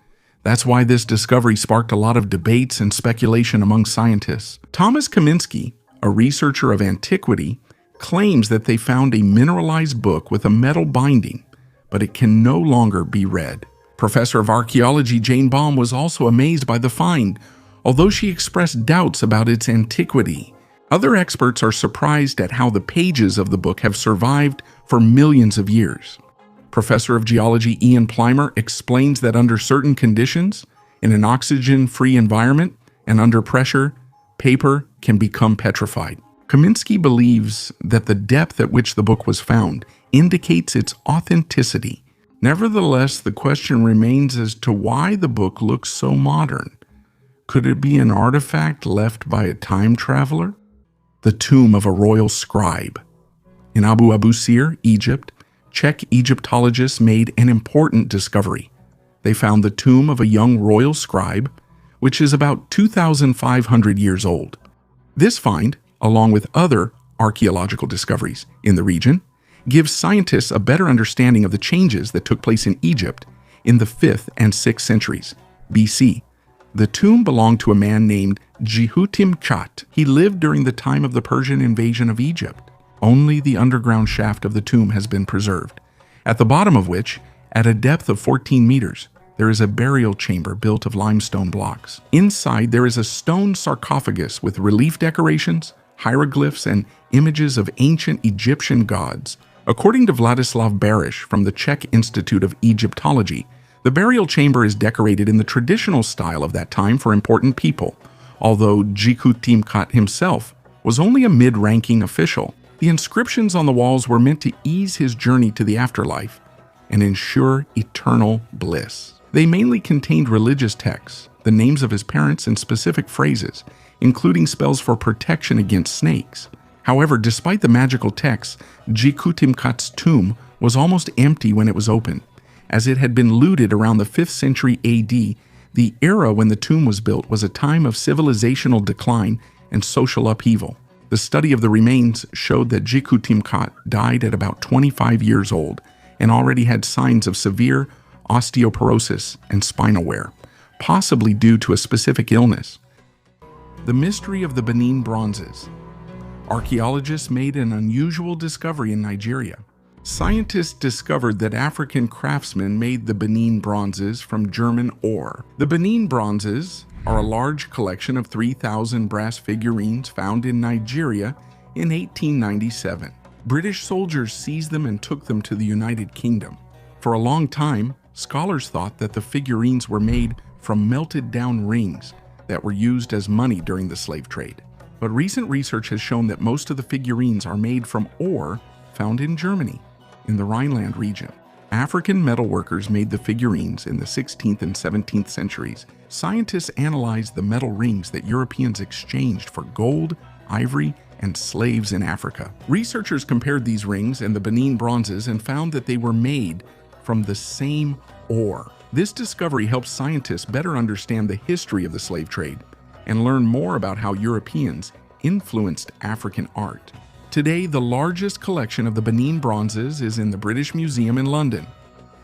That's why this discovery sparked a lot of debates and speculation among scientists. Thomas Kaminsky, a researcher of antiquity, claims that they found a mineralized book with a metal binding, but it can no longer be read. Professor of Archaeology Jane Baum was also amazed by the find, although she expressed doubts about its antiquity. Other experts are surprised at how the pages of the book have survived for millions of years. Professor of Geology Ian Plimer explains that under certain conditions, in an oxygen-free environment and under pressure, paper can become petrified. Kaminsky believes that the depth at which the book was found indicates its authenticity. Nevertheless, the question remains as to why the book looks so modern. Could it be an artifact left by a time traveler? The tomb of a royal scribe. In Abu Abusir, Egypt, Czech Egyptologists made an important discovery. They found the tomb of a young royal scribe, which is about 2,500 years old. This find, along with other archaeological discoveries in the region, gives scientists a better understanding of the changes that took place in Egypt in the 5th and 6th centuries BC. The tomb belonged to a man named Jehutimchat. He lived during the time of the Persian invasion of Egypt. Only the underground shaft of the tomb has been preserved, at the bottom of which, at a depth of 14 meters, there is a burial chamber built of limestone blocks. Inside, there is a stone sarcophagus with relief decorations, hieroglyphs, and images of ancient Egyptian gods. According to Vladislav Barish from the Czech Institute of Egyptology, the burial chamber is decorated in the traditional style of that time for important people, although Jehutimchat himself was only a mid-ranking official. The inscriptions on the walls were meant to ease his journey to the afterlife and ensure eternal bliss. They mainly contained religious texts, the names of his parents, and specific phrases, including spells for protection against snakes. However, despite the magical texts, Jikutimkat's tomb was almost empty when it was opened, as it had been looted around the 5th century AD. The era when the tomb was built was a time of civilizational decline and social upheaval. The study of the remains showed that Jikutimkat died at about 25 years old and already had signs of severe osteoporosis and spinal wear, possibly due to a specific illness. The mystery of the Benin bronzes. Archaeologists made an unusual discovery in Nigeria. Scientists discovered that African craftsmen made the Benin bronzes from German ore. The Benin bronzes are a large collection of 3,000 brass figurines found in Nigeria in 1897. British soldiers seized them and took them to the United Kingdom. For a long time, scholars thought that the figurines were made from melted down rings that were used as money during the slave trade. But recent research has shown that most of the figurines are made from ore found in Germany, in the Rhineland region. African metalworkers made the figurines in the 16th and 17th centuries. Scientists analyzed the metal rings that Europeans exchanged for gold, ivory, and slaves in Africa. Researchers compared these rings and the Benin bronzes and found that they were made from the same ore. This discovery helps scientists better understand the history of the slave trade and learn more about how Europeans influenced African art. Today, the largest collection of the Benin bronzes is in the British Museum in London.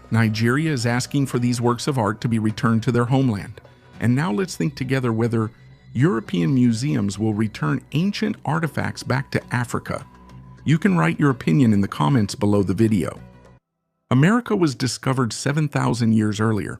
Nigeria is asking for these works of art to be returned to their homeland. And now let's think together whether European museums will return ancient artifacts back to Africa. You can write your opinion in the comments below the video. America was discovered 7,000 years earlier.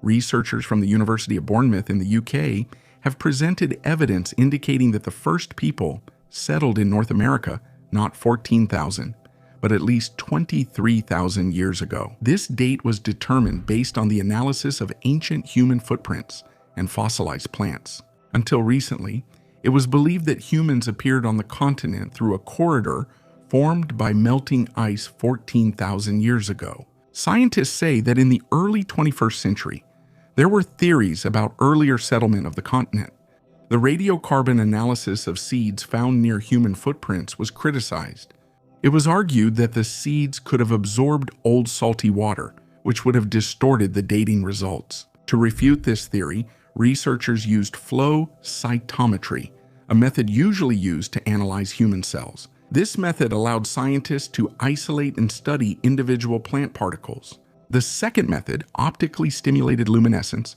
Researchers from the University of Bournemouth in the UK have presented evidence indicating that the first people settled in North America not 14,000, but at least 23,000 years ago. This date was determined based on the analysis of ancient human footprints and fossilized plants. Until recently, it was believed that humans appeared on the continent through a corridor formed by melting ice 14,000 years ago. Scientists say that in the early 21st century, there were theories about earlier settlement of the continent. The radiocarbon analysis of seeds found near human footprints was criticized. It was argued that the seeds could have absorbed old salty water, which would have distorted the dating results. To refute this theory, researchers used flow cytometry, a method usually used to analyze human cells. This method allowed scientists to isolate and study individual plant particles. The second method, optically stimulated luminescence,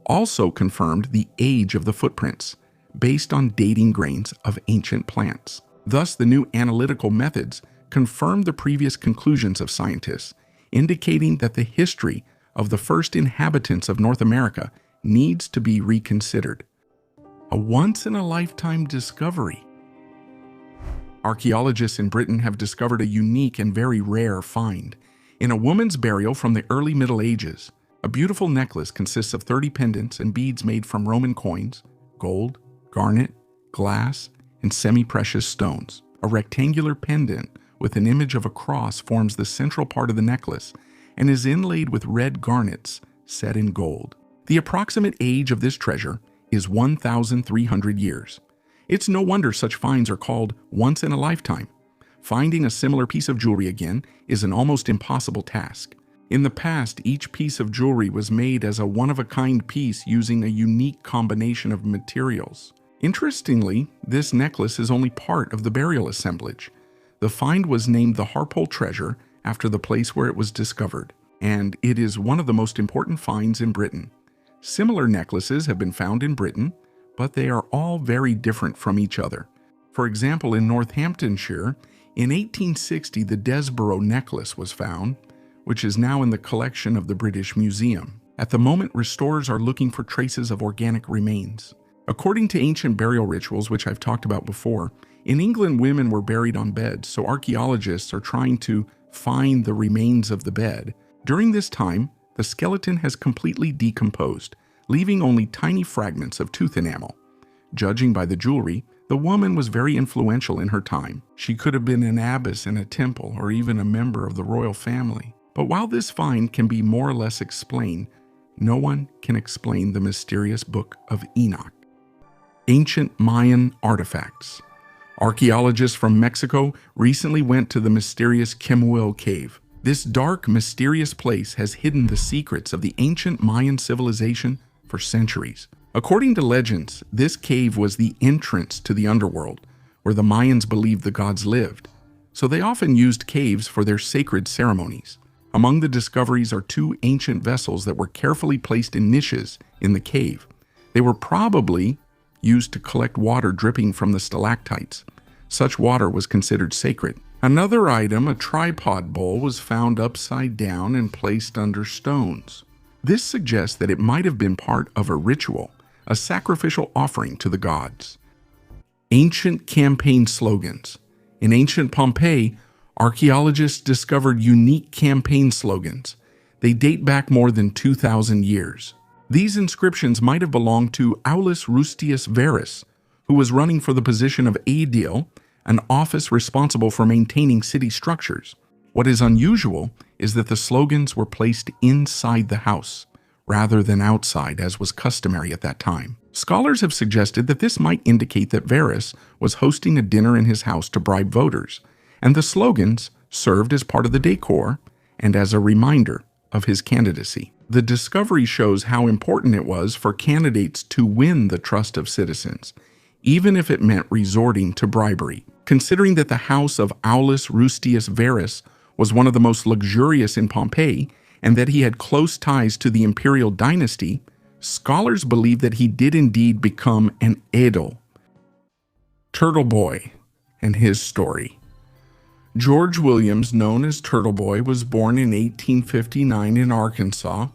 also confirmed the age of the footprints, based on dating grains of ancient plants. Thus, the new analytical methods confirmed the previous conclusions of scientists, indicating that the history of the first inhabitants of North America needs to be reconsidered. A once-in-a-lifetime discovery. Archaeologists in Britain have discovered a unique and very rare find. In a woman's burial from the early Middle Ages, a beautiful necklace consists of 30 pendants and beads made from Roman coins, gold, garnet, glass, and semi-precious stones. A rectangular pendant with an image of a cross forms the central part of the necklace and is inlaid with red garnets set in gold. The approximate age of this treasure is 1,300 years. It's no wonder such finds are called once in a lifetime. Finding a similar piece of jewelry again is an almost impossible task. In the past, each piece of jewelry was made as a one-of-a-kind piece using a unique combination of materials. Interestingly, this necklace is only part of the burial assemblage. The find was named the Harpole treasure after the place where it was discovered, and it is one of the most important finds in Britain. Similar necklaces have been found in Britain, but they are all very different from each other. For example, in Northamptonshire, in 1860, the Desborough necklace was found, which is now in the collection of the British Museum. At the moment, restorers are looking for traces of organic remains. According to ancient burial rituals, which I've talked about before, in England, women were buried on beds, so archaeologists are trying to find the remains of the bed. During this time, the skeleton has completely decomposed, leaving only tiny fragments of tooth enamel. Judging by the jewelry, the woman was very influential in her time. She could have been an abbess in a temple or even a member of the royal family. But while this find can be more or less explained, no one can explain the mysterious Book of Enoch. Ancient Mayan artifacts. Archaeologists from Mexico recently went to the mysterious Kemuel Cave. This dark, mysterious place has hidden the secrets of the ancient Mayan civilization for centuries. According to legends, this cave was the entrance to the underworld, where the Mayans believed the gods lived, so they often used caves for their sacred ceremonies. Among the discoveries are two ancient vessels that were carefully placed in niches in the cave. They were probably used to collect water dripping from the stalactites. Such water was considered sacred. Another item, a tripod bowl, was found upside down and placed under stones. This suggests that it might have been part of a ritual, a sacrificial offering to the gods. Ancient campaign slogans. In ancient Pompeii, archaeologists discovered unique campaign slogans. They date back more than 2,000 years. These inscriptions might have belonged to Aulus Rustius Verus, who was running for the position of aedile, an office responsible for maintaining city structures. What is unusual is that the slogans were placed inside the house, rather than outside as was customary at that time. Scholars have suggested that this might indicate that Verus was hosting a dinner in his house to bribe voters, and the slogans served as part of the decor and as a reminder of his candidacy. The discovery shows how important it was for candidates to win the trust of citizens, even if it meant resorting to bribery. Considering that the house of Aulus Rustius Verus was one of the most luxurious in Pompeii, and that he had close ties to the imperial dynasty, scholars believe that he did indeed become an aedile. Turtle Boy and his story. George Williams, known as Turtle Boy, was born in 1859 in Arkansas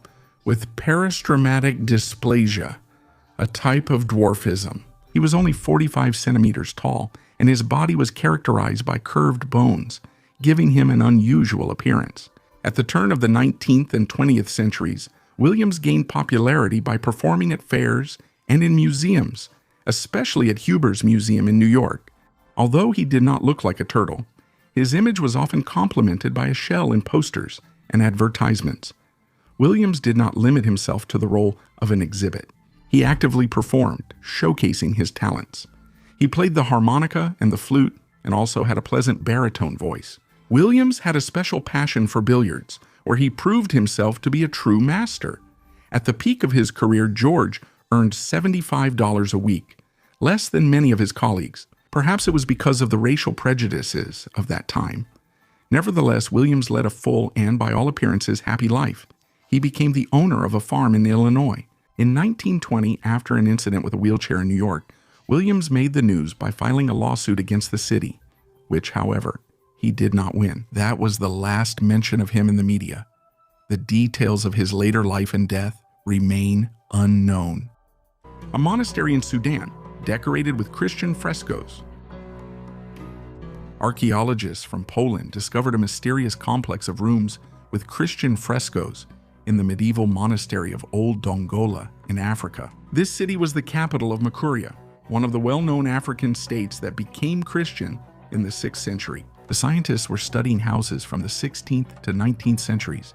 with peristomatic dysplasia, a type of dwarfism. He was only 45 centimeters tall, and his body was characterized by curved bones, giving him an unusual appearance. At the turn of the 19th and 20th centuries, Williams gained popularity by performing at fairs and in museums, especially at Huber's Museum in New York. Although he did not look like a turtle, his image was often complemented by a shell in posters and advertisements. Williams did not limit himself to the role of an exhibit. He actively performed, showcasing his talents. He played the harmonica and the flute and also had a pleasant baritone voice. Williams had a special passion for billiards, where he proved himself to be a true master. At the peak of his career, George earned $75 a week, less than many of his colleagues. Perhaps it was because of the racial prejudices of that time. Nevertheless, Williams led a full and, by all appearances, happy life. He became the owner of a farm in Illinois. In 1920, after an incident with a wheelchair in New York, Williams made the news by filing a lawsuit against the city, which, however, he did not win. That was the last mention of him in the media. The details of his later life and death remain unknown. A monastery in Sudan, decorated with Christian frescoes. Archaeologists from Poland discovered a mysterious complex of rooms with Christian frescoes in the medieval monastery of Old Dongola in Africa. This city was the capital of Makuria, one of the well-known African states that became Christian in the 6th century. The scientists were studying houses from the 16th to 19th centuries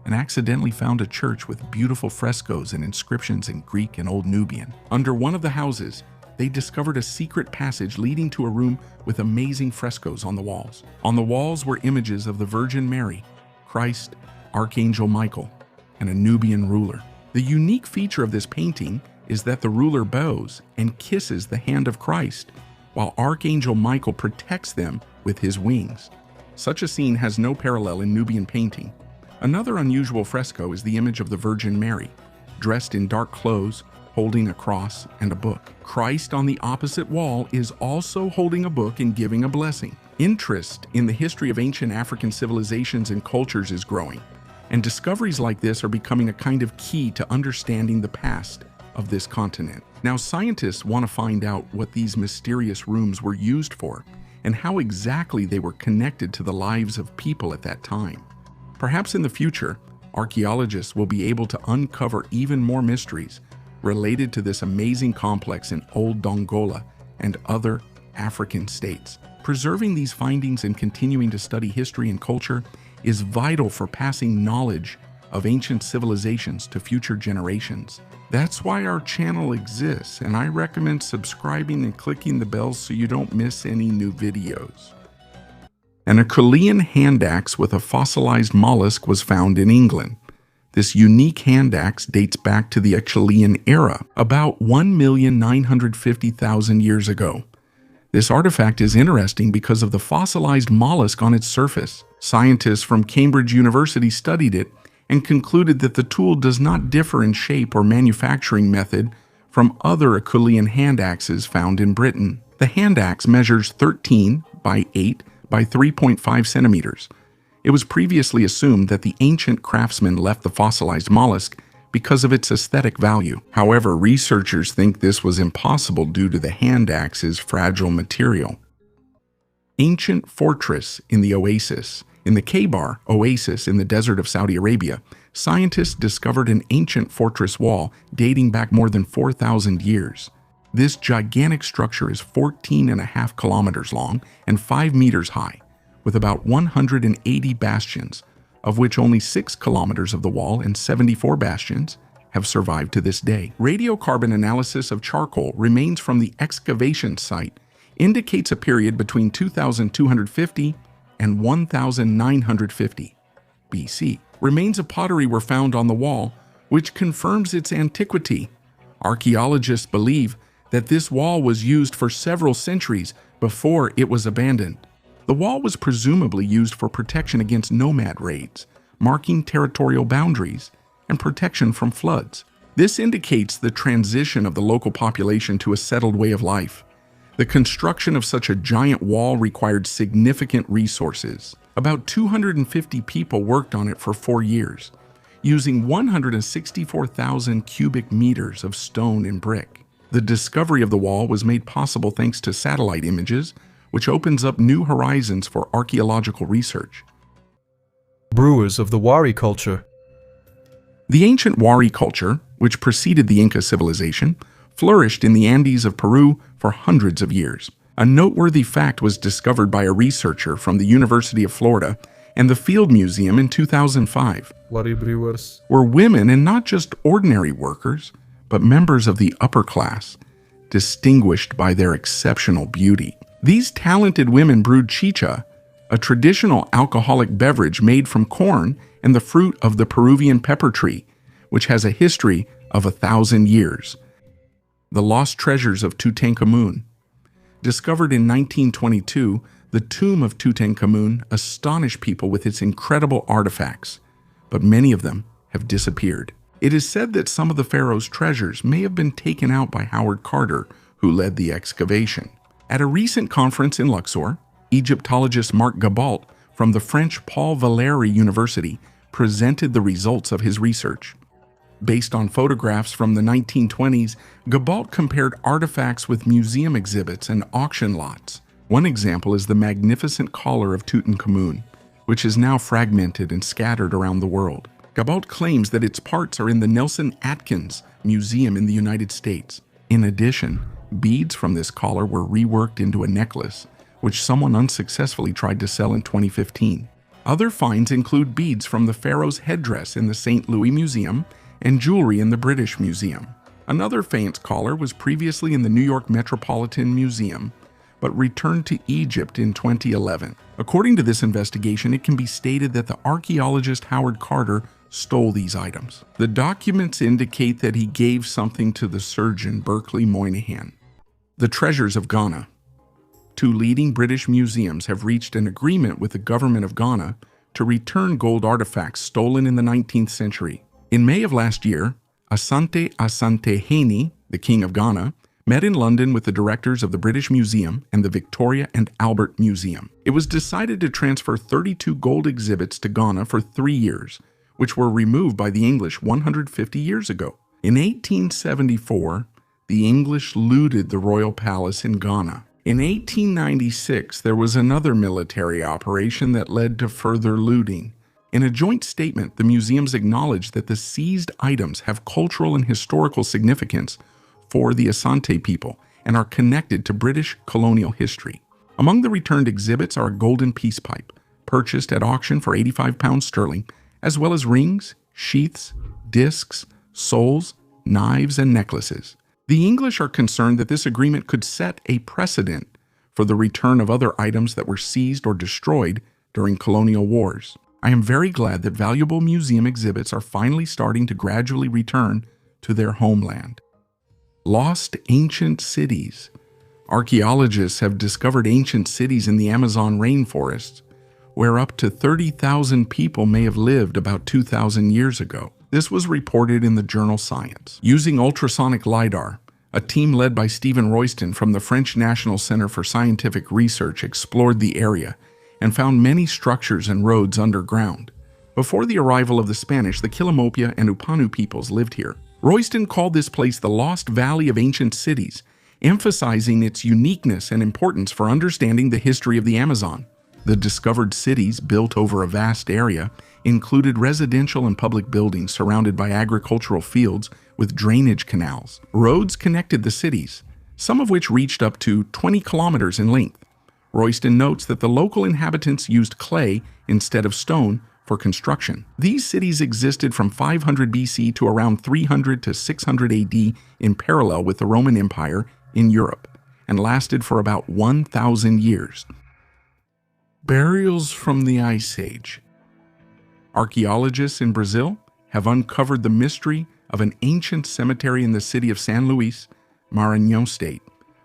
and accidentally found a church with beautiful frescoes and inscriptions in Greek and Old Nubian. Under one of the houses, they discovered a secret passage leading to a room with amazing frescoes on the walls. On the walls were images of the Virgin Mary, Christ, Archangel Michael, and a Nubian ruler. The unique feature of this painting is that the ruler bows and kisses the hand of Christ, while Archangel Michael protects them with his wings. Such a scene has no parallel in Nubian painting. Another unusual fresco is the image of the Virgin Mary, dressed in dark clothes, holding a cross and a book. Christ on the opposite wall is also holding a book and giving a blessing. Interest in the history of ancient African civilizations and cultures is growing, and discoveries like this are becoming a kind of key to understanding the past of this continent. Now, scientists want to find out what these mysterious rooms were used for and how exactly they were connected to the lives of people at that time. Perhaps in the future, archaeologists will be able to uncover even more mysteries related to this amazing complex in Old Dongola and other African states. Preserving these findings and continuing to study history and culture is vital for passing knowledge of ancient civilizations to future generations. That's why our channel exists, and I recommend subscribing and clicking the bell so you don't miss any new videos. An Acheulean hand axe with a fossilized mollusk was found in England. This unique hand axe dates back to the Acheulean era, about 1,950,000 years ago. This artifact is interesting because of the fossilized mollusk on its surface. Scientists from Cambridge University studied it and concluded that the tool does not differ in shape or manufacturing method from other Acheulean hand axes found in Britain. The hand axe measures 13 by 8 by 3.5 centimeters. It was previously assumed that the ancient craftsmen left the fossilized mollusk because of its aesthetic value. However, researchers think this was impossible due to the hand axe's fragile material. Ancient fortress in the Oasis. In the Khaybar Oasis in the desert of Saudi Arabia, scientists discovered an ancient fortress wall dating back more than 4,000 years. This gigantic structure is 14.5 kilometers long and 5 meters high, with about 180 bastions, of which only 6 kilometers of the wall and 74 bastions have survived to this day. Radiocarbon analysis of charcoal remains from the excavation site indicates a period between 2,250 and 1,950 BC. Remains of pottery were found on the wall, which confirms its antiquity. Archaeologists believe that this wall was used for several centuries before it was abandoned. The wall was presumably used for protection against nomad raids, marking territorial boundaries, and protection from floods. This indicates the transition of the local population to a settled way of life. The construction of such a giant wall required significant resources. About 250 people worked on it for 4 years, using 164,000 cubic meters of stone and brick. The discovery of the wall was made possible thanks to satellite images, which opens up new horizons for archaeological research. Brewers of the Wari culture. The ancient Wari culture, which preceded the Inca civilization, flourished in the Andes of Peru for hundreds of years. A noteworthy fact was discovered by a researcher from the University of Florida and the Field Museum in 2005. Wari brewers were women, and not just ordinary workers, but members of the upper class, distinguished by their exceptional beauty. These talented women brewed chicha, a traditional alcoholic beverage made from corn and the fruit of the Peruvian pepper tree, which has a history of 1,000 years. The lost treasures of Tutankhamun. Discovered in 1922, the tomb of Tutankhamun astonished people with its incredible artifacts, but many of them have disappeared. It is said that some of the pharaoh's treasures may have been taken out by Howard Carter, who led the excavation. At a recent conference in Luxor, Egyptologist Marc Gabault from the French Paul Valéry University presented the results of his research. Based on photographs from the 1920s, Gabault compared artifacts with museum exhibits and auction lots. One example is the magnificent collar of Tutankhamun, which is now fragmented and scattered around the world. Gabault claims that its parts are in the Nelson Atkins Museum in the United States. In addition, beads from this collar were reworked into a necklace, which someone unsuccessfully tried to sell in 2015. Other finds include beads from the pharaoh's headdress in the St. Louis Museum and jewelry in the British Museum. Another faience collar was previously in the New York Metropolitan Museum, but returned to Egypt in 2011. According to this investigation, it can be stated that the archaeologist Howard Carter stole these items. The documents indicate that he gave something to the surgeon Berkeley Moynihan. The treasures of Ghana. 2 leading British museums have reached an agreement with the government of Ghana to return gold artifacts stolen in the 19th century. In May of last year, Asante Asantehene, the King of Ghana, met in London with the directors of the British Museum and the Victoria and Albert Museum. It was decided to transfer 32 gold exhibits to Ghana for 3 years, which were removed by the English 150 years ago. In 1874, the English looted the royal palace in Ghana. In 1896, there was another military operation that led to further looting. In a joint statement, the museums acknowledged that the seized items have cultural and historical significance for the Asante people and are connected to British colonial history. Among the returned exhibits are a golden peace pipe, purchased at auction for £85 sterling, as well as rings, sheaths, discs, soles, knives, and necklaces. The English are concerned that this agreement could set a precedent for the return of other items that were seized or destroyed during colonial wars. I am very glad that valuable museum exhibits are finally starting to gradually return to their homeland. Lost ancient cities. Archaeologists have discovered ancient cities in the Amazon rainforests, where up to 30,000 people may have lived about 2,000 years ago. This was reported in the journal Science. Using ultrasonic LiDAR, a team led by Stephen Royston from the French National Center for Scientific Research explored the area and found many structures and roads underground. Before the arrival of the Spanish, the Kilimopia and Upanu peoples lived here. Royston called this place the Lost Valley of Ancient Cities, emphasizing its uniqueness and importance for understanding the history of the Amazon. The discovered cities, built over a vast area, included residential and public buildings surrounded by agricultural fields with drainage canals. Roads connected the cities, some of which reached up to 20 kilometers in length. Royston notes that the local inhabitants used clay instead of stone for construction. These cities existed from 500 BC to around 300 to 600 AD in parallel with the Roman Empire in Europe, and lasted for about 1,000 years. Burials from the Ice Age. Archaeologists in Brazil have uncovered the mystery of an ancient cemetery in the city of San Luis, Maranhão State,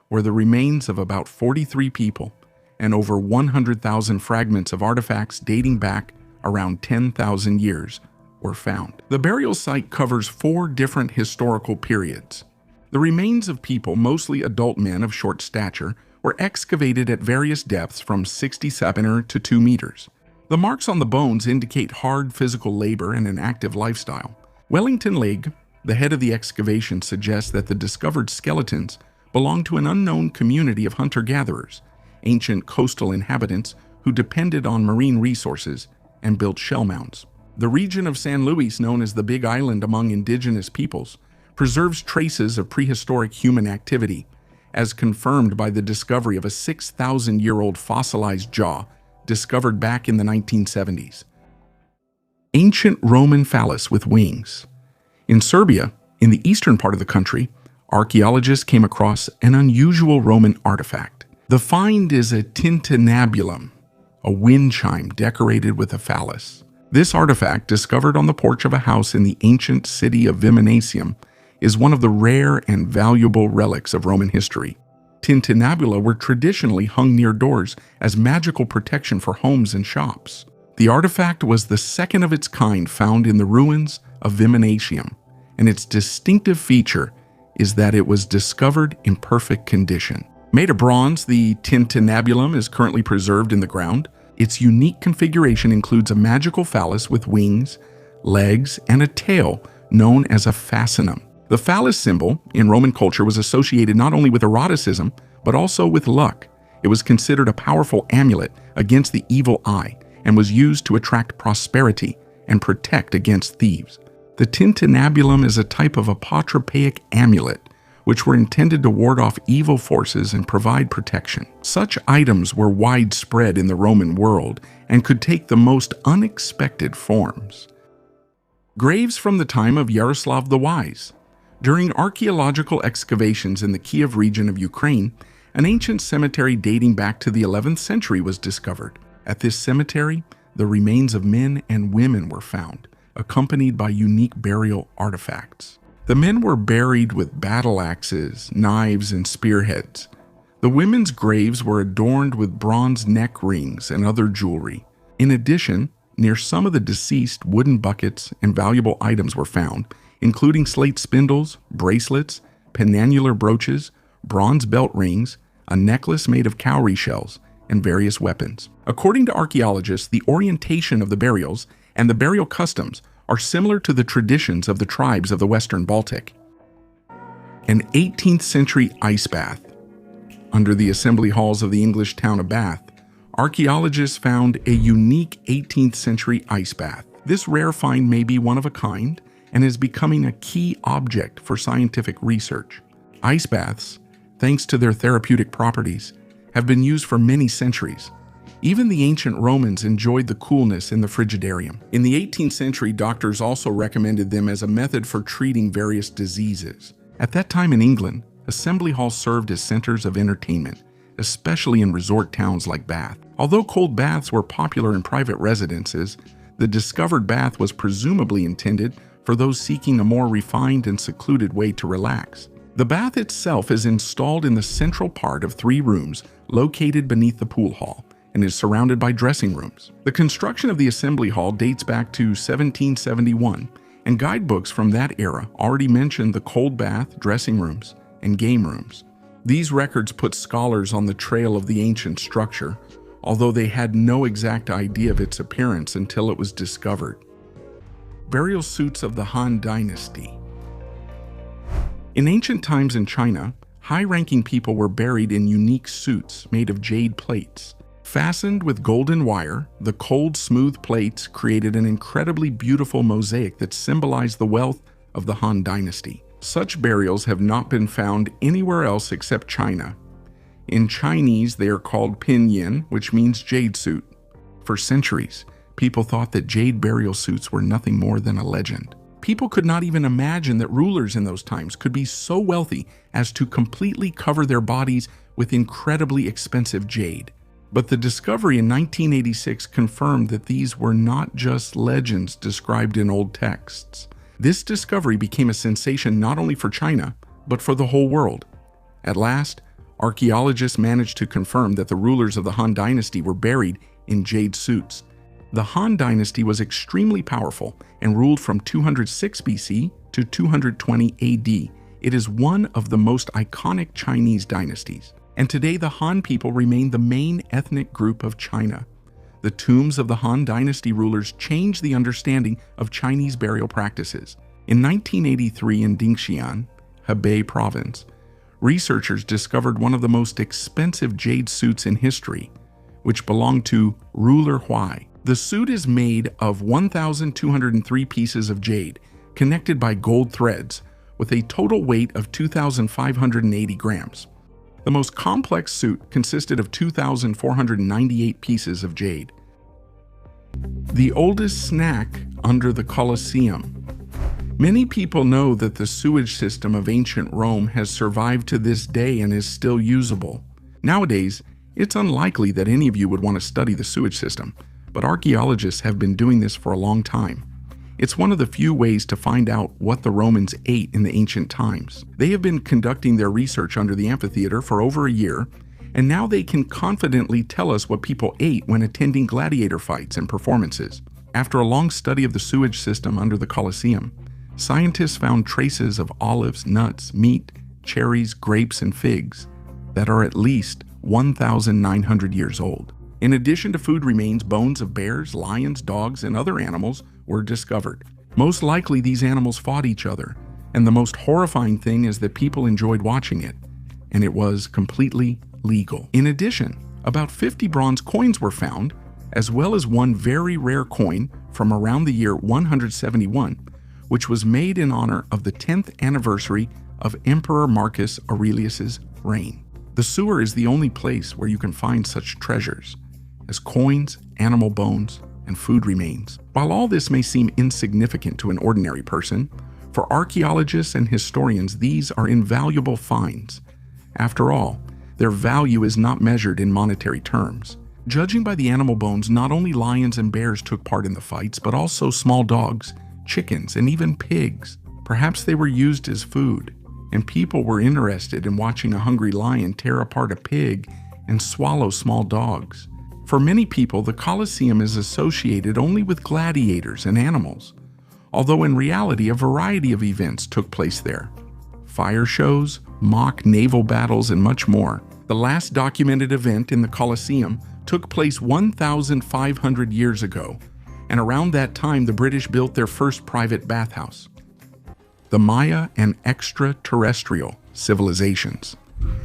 where the remains of about 43 people and over 100,000 fragments of artifacts dating back around 10,000 years were found. The burial site covers 4 different historical periods. The remains of people, mostly adult men of short stature, were excavated at various depths from 67 to 2 meters. The marks on the bones indicate hard physical labor and an active lifestyle. Wellington Legge, the head of the excavation, suggests that the discovered skeletons belong to an unknown community of hunter-gatherers, ancient coastal inhabitants who depended on marine resources and built shell mounds. The region of San Luis, known as the Big Island among indigenous peoples, preserves traces of prehistoric human activity, as confirmed by the discovery of a 6,000-year-old fossilized jaw discovered back in the 1970s. Ancient Roman phallus with wings. In Serbia, in the eastern part of the country, archaeologists came across an unusual Roman artifact. The find is a tintinnabulum, a wind chime decorated with a phallus. This artifact, discovered on the porch of a house in the ancient city of Viminacium, is one of the rare and valuable relics of Roman history. Tintinnabula were traditionally hung near doors as magical protection for homes and shops. The artifact was the second of its kind found in the ruins of Viminacium, and its distinctive feature is that it was discovered in perfect condition. Made of bronze, the tintinnabulum is currently preserved in the ground. Its unique configuration includes a magical phallus with wings, legs, and a tail known as a fascinum. The phallus symbol in Roman culture was associated not only with eroticism, but also with luck. It was considered a powerful amulet against the evil eye and was used to attract prosperity and protect against thieves. The tintinnabulum is a type of apotropaic amulet, which were intended to ward off evil forces and provide protection. Such items were widespread in the Roman world and could take the most unexpected forms. Graves from the time of Yaroslav the Wise. During archaeological excavations in the Kiev region of Ukraine, an ancient cemetery dating back to the 11th century was discovered. At this cemetery, the remains of men and women were found, accompanied by unique burial artifacts. The men were buried with battle axes, knives, and spearheads. The women's graves were adorned with bronze neck rings and other jewelry. In addition, near some of the deceased, wooden buckets and valuable items were found, including slate spindles, bracelets, penannular brooches, bronze belt rings, a necklace made of cowrie shells, and various weapons. According to archaeologists, the orientation of the burials and the burial customs are similar to the traditions of the tribes of the Western Baltic. An 18th century ice bath. Under the assembly halls of the English town of Bath, archaeologists found a unique 18th century ice bath. This rare find may be one of a kind and is becoming a key object for scientific research. Ice baths, thanks to their therapeutic properties, have been used for many centuries, Even the ancient Romans enjoyed the coolness in the frigidarium. In the 18th century, doctors also recommended them as a method for treating various diseases. At that time in England, assembly halls served as centers of entertainment, especially in resort towns like Bath. Although cold baths were popular in private residences, the discovered bath was presumably intended for those seeking a more refined and secluded way to relax. The bath itself is installed in the central part of 3 rooms located beneath the pool hall and is surrounded by dressing rooms. The construction of the assembly hall dates back to 1771, and guidebooks from that era already mentioned the cold bath, dressing rooms, and game rooms. These records put scholars on the trail of the ancient structure, although they had no exact idea of its appearance until it was discovered. Burial suits of the Han Dynasty. In ancient times in China, high-ranking people were buried in unique suits made of jade plates. Fastened with golden wire, the cold, smooth plates created an incredibly beautiful mosaic that symbolized the wealth of the Han Dynasty. Such burials have not been found anywhere else except China. In Chinese, they are called pinyin, which means jade suit. For centuries, people thought that jade burial suits were nothing more than a legend. People could not even imagine that rulers in those times could be so wealthy as to completely cover their bodies with incredibly expensive jade. But the discovery in 1986 confirmed that these were not just legends described in old texts. This discovery became a sensation not only for China, but for the whole world. At last, archaeologists managed to confirm that the rulers of the Han Dynasty were buried in jade suits. The Han Dynasty was extremely powerful and ruled from 206 BC to 220 AD. It is one of the most iconic Chinese dynasties, and today the Han people remain the main ethnic group of China. The tombs of the Han Dynasty rulers changed the understanding of Chinese burial practices. In 1983 in Dingxian, Hebei province, researchers discovered one of the most expensive jade suits in history, which belonged to ruler Huai. The suit is made of 1,203 pieces of jade, connected by gold threads, with a total weight of 2,580 grams. The most complex suit consisted of 2,498 pieces of jade. The oldest snack under the Colosseum. Many people know that the sewage system of ancient Rome has survived to this day and is still usable. Nowadays, it's unlikely that any of you would want to study the sewage system, but archaeologists have been doing this for a long time. It's one of the few ways to find out what the Romans ate in the ancient times. They have been conducting their research under the amphitheater for over a year, and now they can confidently tell us what people ate when attending gladiator fights and performances. After a long study of the sewage system under the Colosseum, scientists found traces of olives, nuts, meat, cherries, grapes, and figs that are at least 1,900 years old. In addition to food remains, bones of bears, lions, dogs, and other animals were discovered. Most likely these animals fought each other, and the most horrifying thing is that people enjoyed watching it, and it was completely legal. In addition, about 50 bronze coins were found, as well as one very rare coin from around the year 171, which was made in honor of the 10th anniversary of Emperor Marcus Aurelius's reign. The sewer is the only place where you can find such treasures as coins, animal bones, and food remains. While all this may seem insignificant to an ordinary person, for archaeologists and historians, these are invaluable finds. After all, their value is not measured in monetary terms. Judging by the animal bones, not only lions and bears took part in the fights, but also small dogs, chickens, and even pigs. Perhaps they were used as food, and people were interested in watching a hungry lion tear apart a pig and swallow small dogs. For many people, the Colosseum is associated only with gladiators and animals, although in reality a variety of events took place there. Fire shows, mock naval battles, and much more. The last documented event in the Colosseum took place 1,500 years ago, and around that time the British built their first private bathhouse. The Maya and extraterrestrial civilizations.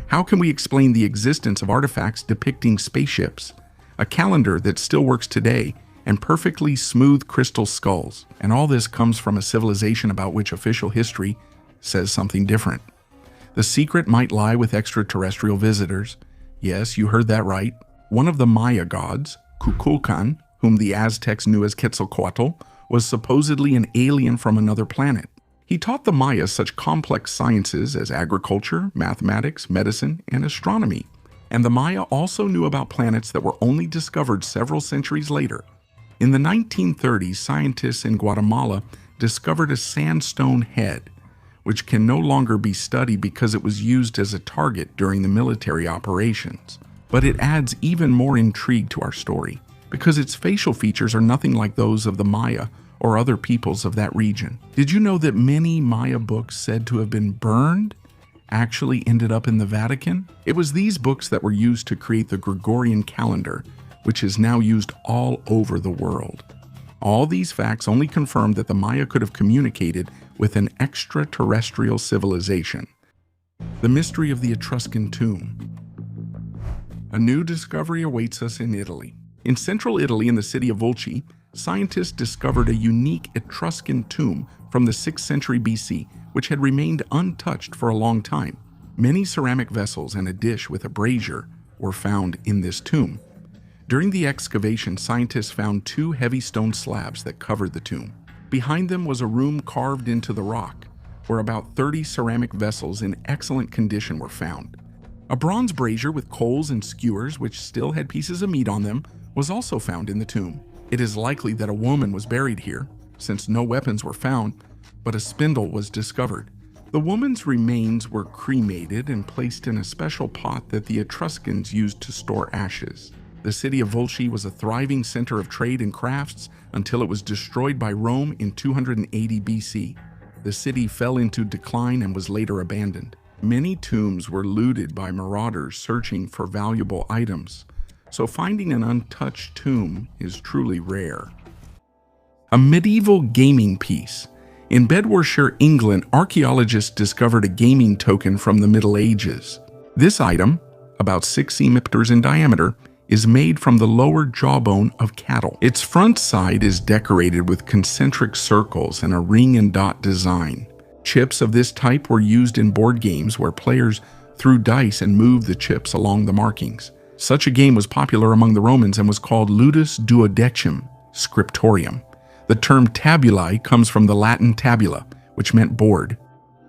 How can we explain the existence of artifacts depicting spaceships, a calendar that still works today, and perfectly smooth crystal skulls? And all this comes from a civilization about which official history says something different. The secret might lie with extraterrestrial visitors. Yes, you heard that right. One of the Maya gods, Kukulkan, whom the Aztecs knew as Quetzalcoatl, was supposedly an alien from another planet. He taught the Maya such complex sciences as agriculture, mathematics, medicine, and astronomy. And the Maya also knew about planets that were only discovered several centuries later. In the 1930s, scientists in Guatemala discovered a sandstone head, which can no longer be studied because it was used as a target during the military operations. But it adds even more intrigue to our story, because its facial features are nothing like those of the Maya or other peoples of that region. Did you know that many Maya books said to have been burned actually ended up in the Vatican? It was these books that were used to create the Gregorian calendar, which is now used all over the world. All these facts only confirm that the Maya could have communicated with an extraterrestrial civilization. The mystery of the Etruscan tomb. A new discovery awaits us in Italy. In central Italy, in the city of Volci, scientists discovered a unique Etruscan tomb from the 6th century BC, which had remained untouched for a long time. Many ceramic vessels and a dish with a brazier were found in this tomb. During the excavation, scientists found 2 heavy stone slabs that covered the tomb. Behind them was a room carved into the rock, where about 30 ceramic vessels in excellent condition were found. A bronze brazier with coals and skewers, which still had pieces of meat on them, was also found in the tomb. It is likely that a woman was buried here, since no weapons were found, but a spindle was discovered. The woman's remains were cremated and placed in a special pot that the Etruscans used to store ashes. The city of Volci was a thriving center of trade and crafts until it was destroyed by Rome in 280 BC. The city fell into decline and was later abandoned. Many tombs were looted by marauders searching for valuable items, so finding an untouched tomb is truly rare. A medieval gaming piece. In Bedfordshire, England, archaeologists discovered a gaming token from the Middle Ages. This item, about 6 centimeters in diameter, is made from the lower jawbone of cattle. Its front side is decorated with concentric circles and a ring and dot design. Chips of this type were used in board games where players threw dice and moved the chips along the markings. Such a game was popular among the Romans and was called ludus duodecim scriptorium. The term tabulae comes from the Latin tabula, which meant board.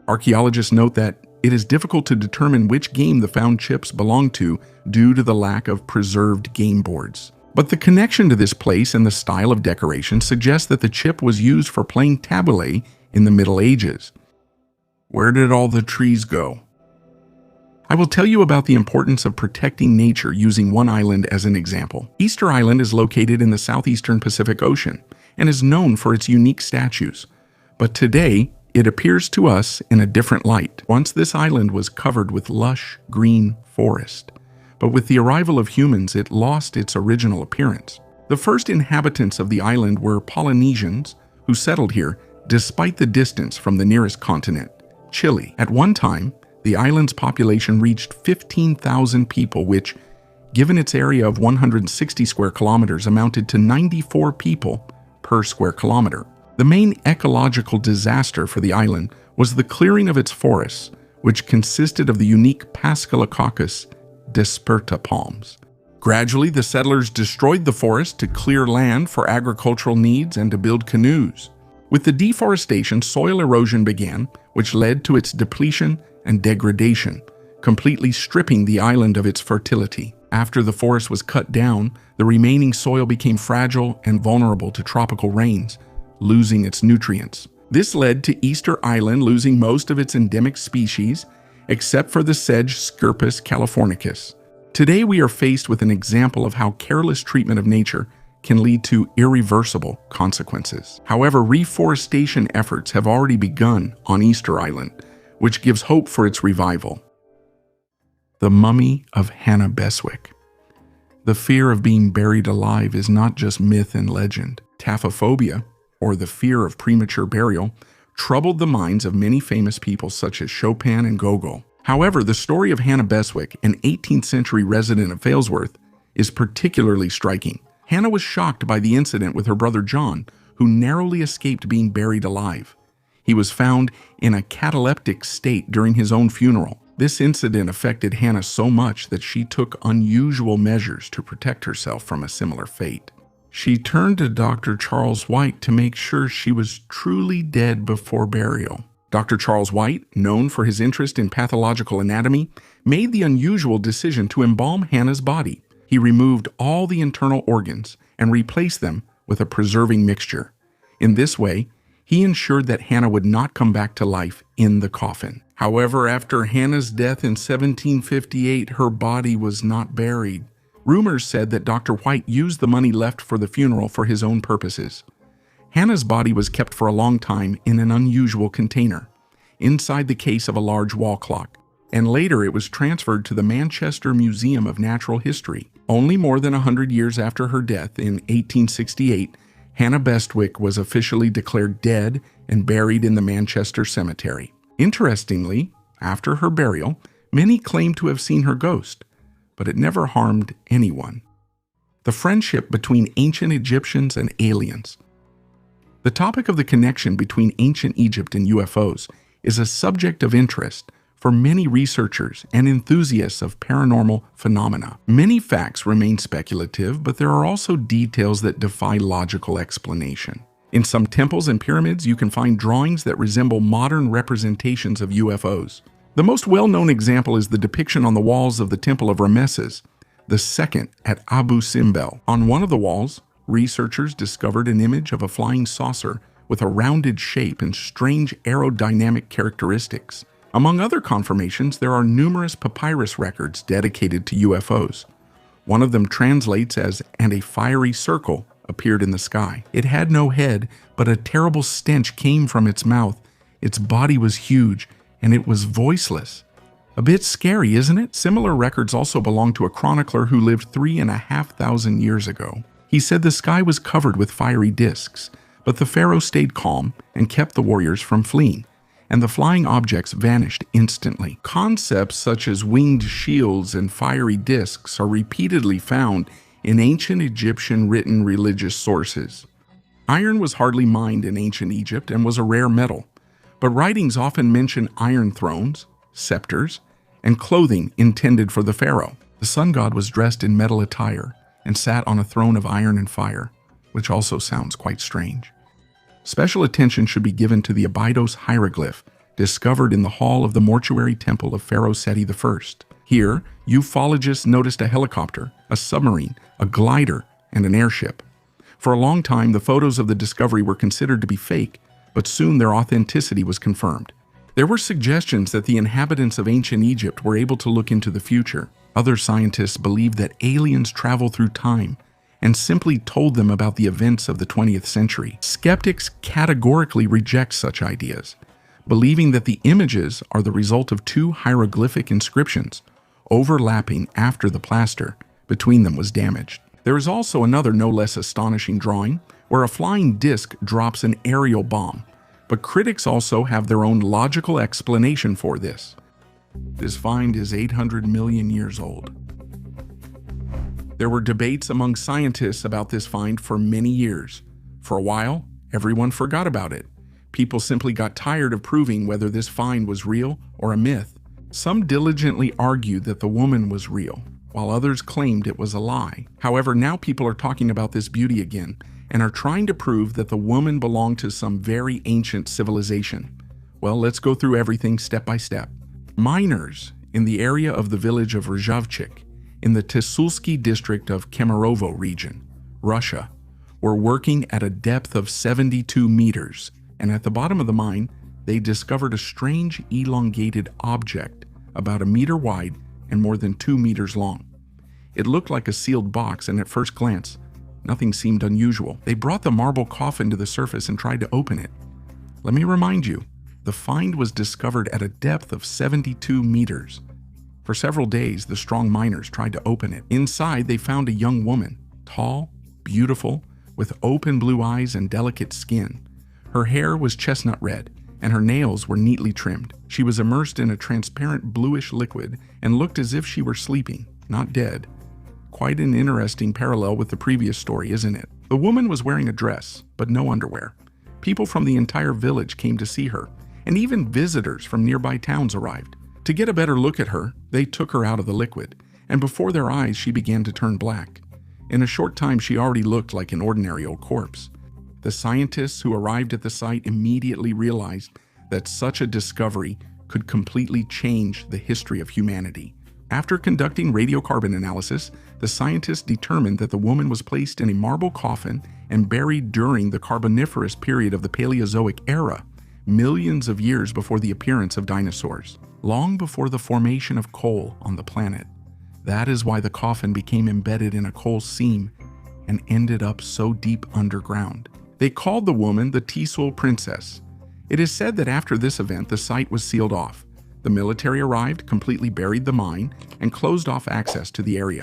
Archaeologists note that it is difficult to determine which game the found chips belong to due to the lack of preserved game boards. But the connection to this place and the style of decoration suggests that the chip was used for playing tabulae in the Middle Ages. Where did all the trees go? I will tell you about the importance of protecting nature using one island as an example. Easter Island is located in the southeastern Pacific Ocean and is known for its unique statues. But today, it appears to us in a different light. Once this island was covered with lush, green forest. But with the arrival of humans, it lost its original appearance. The first inhabitants of the island were Polynesians, who settled here despite the distance from the nearest continent, Chile. At one time, the island's population reached 15,000 people, which, given its area of 160 square kilometers, amounted to 94 people per square kilometer. The main ecological disaster for the island was the clearing of its forests, which consisted of the unique Pascalococcus disperta palms. Gradually, the settlers destroyed the forest to clear land for agricultural needs and to build canoes. With the deforestation, soil erosion began, which led to its depletion and degradation, completely stripping the island of its fertility. After the forest was cut down, the remaining soil became fragile and vulnerable to tropical rains, losing its nutrients. This led to Easter Island losing most of its endemic species, except for the sedge Scirpus californicus. Today we are faced with an example of how careless treatment of nature can lead to irreversible consequences. However, reforestation efforts have already begun on Easter Island, which gives hope for its revival. The mummy of Hannah Beswick. The fear of being buried alive is not just myth and legend. Taphophobia, or the fear of premature burial, troubled the minds of many famous people such as Chopin and Gogol. However, the story of Hannah Beswick, an 18th century resident of Failsworth, is particularly striking. Hannah was shocked by the incident with her brother John, who narrowly escaped being buried alive. He was found in a cataleptic state during his own funeral. This incident affected Hannah so much that she took unusual measures to protect herself from a similar fate. She turned to Dr. Charles White to make sure she was truly dead before burial. Dr. Charles White, known for his interest in pathological anatomy, made the unusual decision to embalm Hannah's body. He removed all the internal organs and replaced them with a preserving mixture. In this way, he ensured that Hannah would not come back to life in the coffin. However, after Hannah's death in 1758, her body was not buried. Rumors said that Dr. White used the money left for the funeral for his own purposes. Hannah's body was kept for a long time in an unusual container, inside the case of a large wall clock, and later it was transferred to the Manchester Museum of Natural History. Only more than 100 years after her death in 1868, Hannah Bestwick was officially declared dead and buried in the Manchester Cemetery. Interestingly, after her burial, many claimed to have seen her ghost, but it never harmed anyone. The friendship between ancient Egyptians and aliens. The topic of the connection between ancient Egypt and UFOs is a subject of interest for many researchers and enthusiasts of paranormal phenomena. Many facts remain speculative, but there are also details that defy logical explanation. In some temples and pyramids, you can find drawings that resemble modern representations of UFOs. The most well-known example is the depiction on the walls of the Temple of Ramesses II at Abu Simbel. On one of the walls, researchers discovered an image of a flying saucer with a rounded shape and strange aerodynamic characteristics. Among other confirmations, there are numerous papyrus records dedicated to UFOs. One of them translates as, "and a fiery circle appeared in the sky. It had no head, but a terrible stench came from its mouth. Its body was huge, and it was voiceless." A bit scary, isn't it? Similar records also belong to a chronicler who lived 3,500 years ago. He said the sky was covered with fiery discs, but the pharaoh stayed calm and kept the warriors from fleeing, and the flying objects vanished instantly. Concepts such as winged shields and fiery discs are repeatedly found in ancient Egyptian written religious sources. Iron was hardly mined in ancient Egypt and was a rare metal, but writings often mention iron thrones, scepters, and clothing intended for the pharaoh. The sun god was dressed in metal attire and sat on a throne of iron and fire, which also sounds quite strange. Special attention should be given to the Abydos hieroglyph discovered in the hall of the mortuary temple of Pharaoh Seti I. Here, ufologists noticed a helicopter, a submarine, a glider, and an airship. For a long time, the photos of the discovery were considered to be fake, but soon their authenticity was confirmed. There were suggestions that the inhabitants of ancient Egypt were able to look into the future. Other scientists believed that aliens travel through time and simply told them about the events of the 20th century. Skeptics categorically reject such ideas, believing that the images are the result of two hieroglyphic inscriptions overlapping after the plaster between them was damaged. There is also another no less astonishing drawing where a flying disc drops an aerial bomb, but critics also have their own logical explanation for this. This find is 800 million years old. There were debates among scientists about this find for many years. For a while, everyone forgot about it. People simply got tired of proving whether this find was real or a myth. Some diligently argued that the woman was real, while others claimed it was a lie. However, now people are talking about this beauty again and are trying to prove that the woman belonged to some very ancient civilization. Well, let's go through everything step by step. Miners in the area of the village of Rzhavchik in the Tsulsky district of Kemerovo region, Russia, were working at a depth of 72 meters, and at the bottom of the mine, they discovered a strange elongated object about a meter wide and more than 2 meters long. It looked like a sealed box, and at first glance, nothing seemed unusual. They brought the marble coffin to the surface and tried to open it. Let me remind you, the find was discovered at a depth of 72 meters. For several days, the strong miners tried to open it. Inside, they found a young woman, tall, beautiful, with open blue eyes and delicate skin. Her hair was chestnut red, and her nails were neatly trimmed. She was immersed in a transparent bluish liquid and looked as if she were sleeping, not dead. Quite an interesting parallel with the previous story, isn't it? The woman was wearing a dress, but no underwear. People from the entire village came to see her, and even visitors from nearby towns arrived. To get a better look at her, they took her out of the liquid, and before their eyes she began to turn black. In a short time she already looked like an ordinary old corpse. The scientists who arrived at the site immediately realized that such a discovery could completely change the history of humanity. After conducting radiocarbon analysis, the scientists determined that the woman was placed in a marble coffin and buried during the Carboniferous period of the Paleozoic era, millions of years before the appearance of dinosaurs, long before the formation of coal on the planet. That is why the coffin became embedded in a coal seam and ended up so deep underground. They called the woman the Tsoil Princess. It is said that after this event, the site was sealed off. The military arrived, completely buried the mine, and closed off access to the area.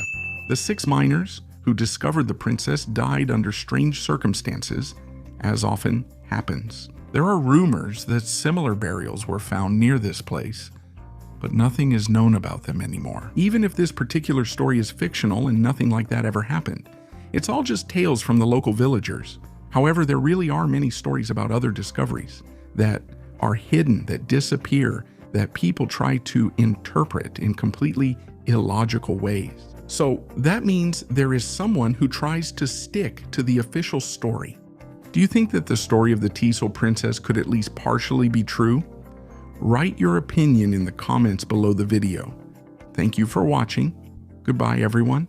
The 6 miners who discovered the princess died under strange circumstances, as often happens. There are rumors that similar burials were found near this place, but nothing is known about them anymore. Even if this particular story is fictional and nothing like that ever happened, it's all just tales from the local villagers. However, there really are many stories about other discoveries that are hidden, that disappear, that people try to interpret in completely illogical ways. So that means there is someone who tries to stick to the official story. Do you think that the story of the Tsoil Princess could at least partially be true? Write your opinion in the comments below the video. Thank you for watching. Goodbye, everyone.